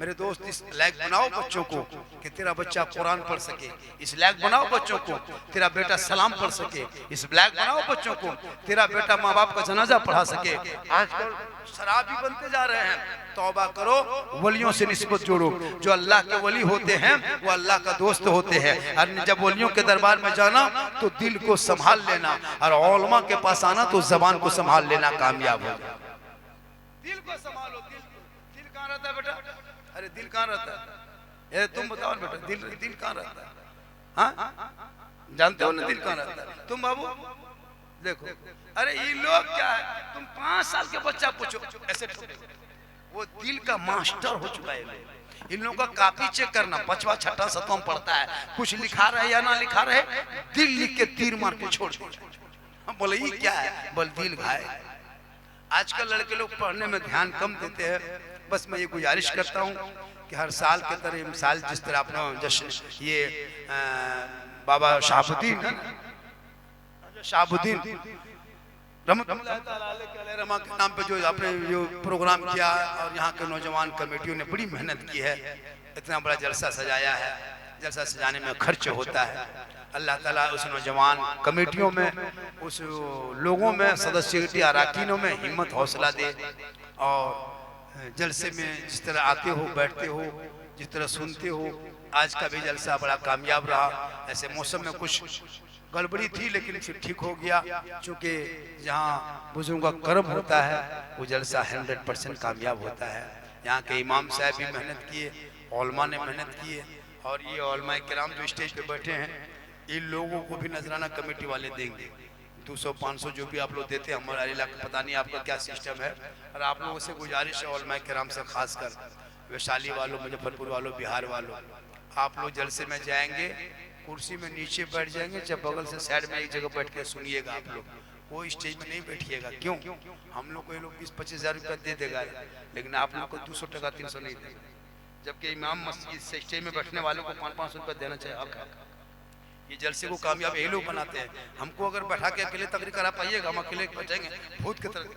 मेरे दोस्त इस लायक बनाओ बच्चों को कि तेरा बच्चा कुरान पढ़ सके, इस लायक बनाओ बच्चों को तेरा बेटा सलाम पढ़ सके, इस लायक बनाओ बच्चों को तेरा बेटा माँ बाप का जनाजा पढ़ा सके। आजकल शराबी बनते जा रहे हैं, तौबा करो, वलियों से निस्बत जोड़ो। जो अल्लाह के वली होते हैं वो अल्लाह का दोस्त होते हैं, और जब वलियों के दरबार में जाना तो दिल को संभाल लेना, और उलमा के पास आना तो जबान को संभाल लेना, कामयाब हो जाए। दिल को संभालो, दिल कहाँ रहता है बेटा? अरे दिल कहाँ रहता है? तुम बताओ बेटा, दिल कहाँ रहता है? हाँ जानते हो ना दिल कहाँ रहता है? तुम बाबू देखो, अरे ये लोग क्या है, तुम 5 साल के बच्चा पूछो ऐसे ठोकेगा। वो दिल का मास्टर हो चुका है। इन लोगों का कॉपी चेक करना, 5वां 6वां 7वां पढ़ता है, कुछ लिखा रहे या ना लिखा रहे, दिल लिख के तीर मार के छोड़ दिया। हम बोले ये क्या है, बोल दिल घायल। आजकल लड़के लोग पढ़ने में ध्यान कम देते हैं। बस मैं ये गुजारिश करता हूँ कि हर साल के तरह साल जिस तरह अपना जश्न ये बाबा शहाबुद्दीन रमा के नाम पे जो आपने जो प्रोग्राम किया और यहाँ के नौजवान कमेटियों ने बड़ी मेहनत की है, इतना बड़ा जलसा सजाया है। जलसा सजाने में खर्च होता है। अल्लाह ताला उस नौजवान कमेटियों में, उस लोगों में, सदस्यती अराकीनों में हिम्मत हौसला दे और जलसे में जिस तरह आते हो, बैठते हो, जिस तरह सुनते हो, आज का भी जलसा बड़ा कामयाब रहा। ऐसे मौसम में कुछ गड़बड़ी थी लेकिन फिर ठीक हो गया, क्योंकि जहाँ बुजुर्गों का कर्म होता है वो जलसा 100% कामयाब होता है। यहाँ के इमाम साहब भी मेहनत किए, उलमा ने मेहनत किए, और ये उलमा किराम जो स्टेज पे बैठे हैं इन लोगों को भी नजराना कमेटी वाले देंगे। 200-500 जो भी आप लोग देते हैं, हमारे इलाका पता नहीं आपका क्या सिस्टम है। और आप लोगों से गुजारिश है उलमा किराम से, खासकर वैशाली वालों, मुजफ्फरपुर वालों, बिहार वालों, आप लोग जलसे में जाएंगे, कुर्सी में नीचे बैठ जाएंगे, जब बगल से साइड में एक जगह बैठ के सुनिएगा। आप लोग वो स्टेज में नहीं बैठिएगा। क्यों? हम लोग को ये लोग 20-25 हज़ार रुपया दे देगा, लेकिन आप लोग को 200 टका 300 नहीं देगा। जबकि इमाम मस्जिद से स्टेज में बैठने वालों को 500 रुपया देना चाहिए। ये जलसे को कामयाब ये लोग बनाते हैं। हमको अगर बैठा के अकेले तकरीर करा पाइएगा, हम अकेले बैठेंगे भूत की तरह।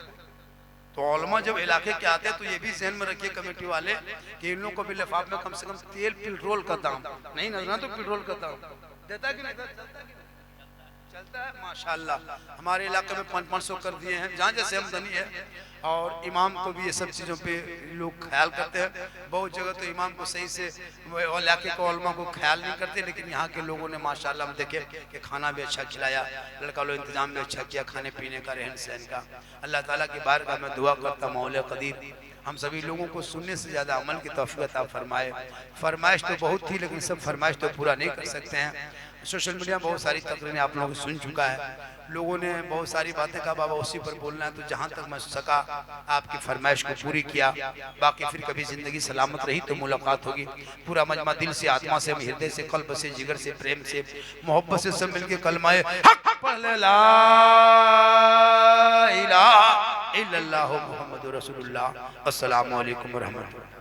तो उलमा जब इलाके के आते हैं तो ये भी ज़हन में रखिए कमेटी वाले कि इन लोगों को भी लिफाफ में कम से कम तेल पेट्रोल का दाम नहीं नजर, तो पेट्रोल का दाम देता कि नहीं चलता है। माशाल्लाह हमारे इलाके में 500 कर दिए हैं, जहाँ जैसे आमदनी है। और इमाम को भी ये सब चीज़ों पे लोग ख्याल करते हैं। बहुत जगह तो इमाम को सही से इलाके को उलमा को ख्याल नहीं करते, लेकिन यहाँ के लोगों ने माशाल्लाह हम देखे कि खाना भी अच्छा खिलाया, लड़का लोग इंतजाम भी अच्छा किया, खाने पीने का, रहन सहन का। अल्लाह ताला की बारगाह में दुआ करता मौला कदीर हम सभी लोगों को सुनने से ज़्यादा अमल की तौफीक अता फरमाए। फरमाइश तो बहुत थी लेकिन सब फरमाइश तो पूरा नहीं कर सकते हैं। सोशल मीडिया बहुत सारी तकरीरें आप लोगों को सुन चुका है, लोगों ने बहुत सारी बातें कहा, बाबा उसी पर बोलना है। तो जहाँ तक मैं सका आपकी फरमाइश को पूरी किया। बाकी फिर कभी ज़िंदगी सलामत रही तो मुलाकात होगी। पूरा मजमा दिल से, आत्मा से, हृदय से, कल्ब से, जिगर से, प्रेम से, मोहब्बत से सब मिलके कलमाए हक पढ़ ले, ला इलाहा इल्लल्लाहु मुहम्मदुर रसूलुल्लाह। अस्सलामु अलैकुम व रहमतुल्लाह।